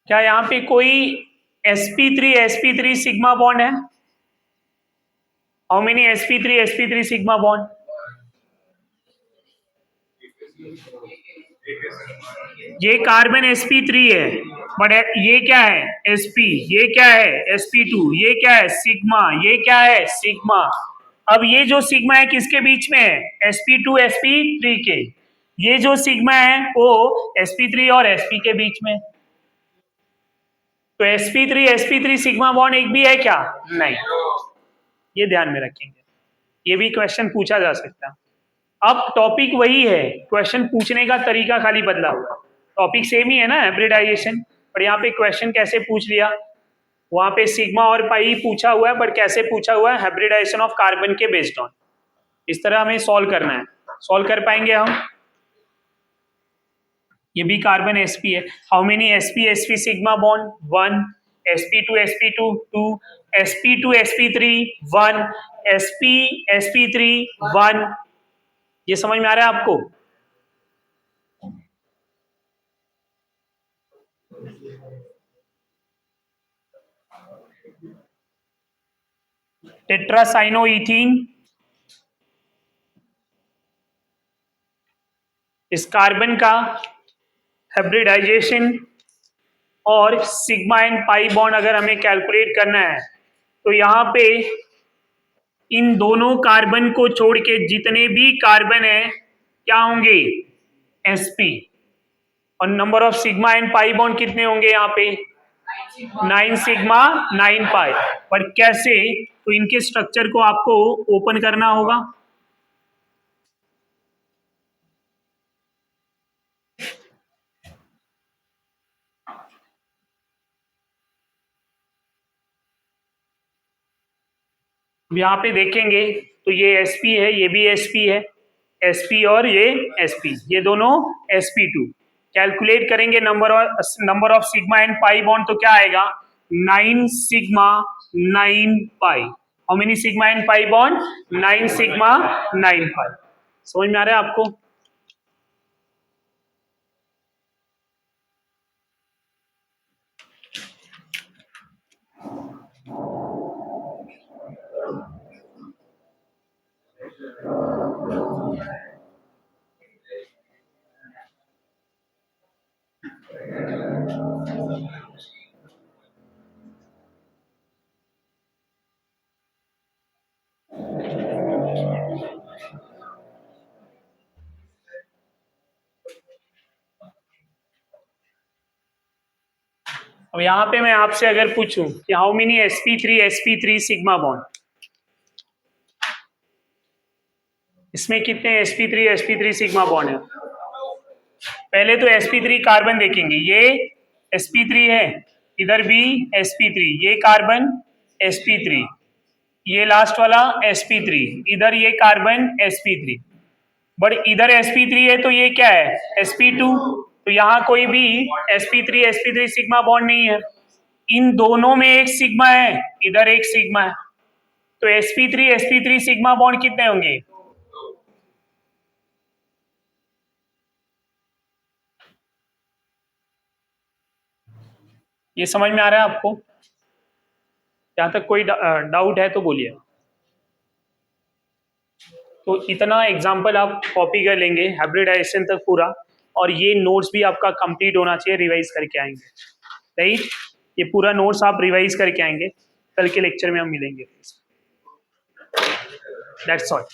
क्या यहाँ पे कोई sp3 सिग्मा बॉन्ड है? How many sp3 sigma bond? ये कार्बन sp3 है, बट ये क्या है? sp। ये क्या है? sp2। ये क्या है? सिग्मा। ये क्या है? सिग्मा। अब ये जो सिग्मा है किसके बीच में है? sp2 sp3 के। ये जो सिग्मा है वो sp3 और sp के बीच में। तो sp3 सिग्मा बॉन्ड एक भी है क्या? नहीं। ये ध्यान में रखेंगे, ये भी क्वेश्चन पूछा जा सकता है। अब टॉपिक वही है, क्वेश्चन पूछने का तरीका खाली बदला हुआ। टॉपिक सेम ही है ना, हाइब्रिडाइजेशन, पर यहाँ पे क्वेश्चन कैसे पूछ लिया? वहां पे सिग्मा और पाई पूछा हुआ है, पर कैसे पूछा हुआ है? हाइब्रिडाइजेशन ऑफ कार्बन के बेस्ड ऑन। इस तरह हमें सॉल्व करना है। सॉल्व कर पाएंगे हम? ये भी कार्बन sp है। How many sp sigma bond? 1। sp2 2। sp3 1। sp3 1। ये समझ में आ रहा है आपको? टेट्रासाइनोइथीन, इस कार्बन का हाइब्रिडाइजेशन और सिग्मा एंड पाई बॉन्ड अगर हमें कैलकुलेट करना है, तो यहाँ पे इन दोनों कार्बन को छोड़ के जितने भी कार्बन है क्या होंगे? sp। और number of sigma and pi bond कितने होंगे यहाँ पे? 9 सिग्मा 9 पाई। पर कैसे? तो इनके स्ट्रक्चर को आपको ओपन करना होगा। यहाँ पे देखेंगे तो ये sp है, ये भी sp है, sp और ये sp, ये दोनों sp2। कैलकुलेट करेंगे number of sigma and pi bond, तो क्या आएगा? 9 sigma 9 pi. How many sigma and pi bond? 9 sigma 9 पाई। समझ में आ रहा है आपको? अब यहाँ पे मैं आपसे अगर पूछूं कि how many sp3 sigma bond, इसमें कितने sp3 सिग्मा बॉन्ड है? पहले तो sp3 कार्बन देखेंगे, ये sp3 है, इधर भी sp3, ये कार्बन sp3, ये लास्ट वाला sp3, इधर ये कार्बन sp3। बट इधर sp3 है तो ये क्या है sp2, तो यहाँ कोई भी sp3 सिग्मा बॉन्ड नहीं है, इन दोनों में एक सिग्मा है, इधर एक सिग्मा है, तो sp3 सिग्मा बॉन्ड कितने होंगे? ये समझ में आ रहा है आपको? जहां तक कोई डाउट है तो बोलिए। तो इतना एग्जाम्पल आप कॉपी कर लेंगे हाइब्रिडाइजेशन तक पूरा, और ये नोट्स भी आपका कंप्लीट होना चाहिए, रिवाइज करके आएंगे, राइट? ये पूरा नोट्स आप रिवाइज करके आएंगे, कल के लेक्चर में हम मिलेंगे। That's all.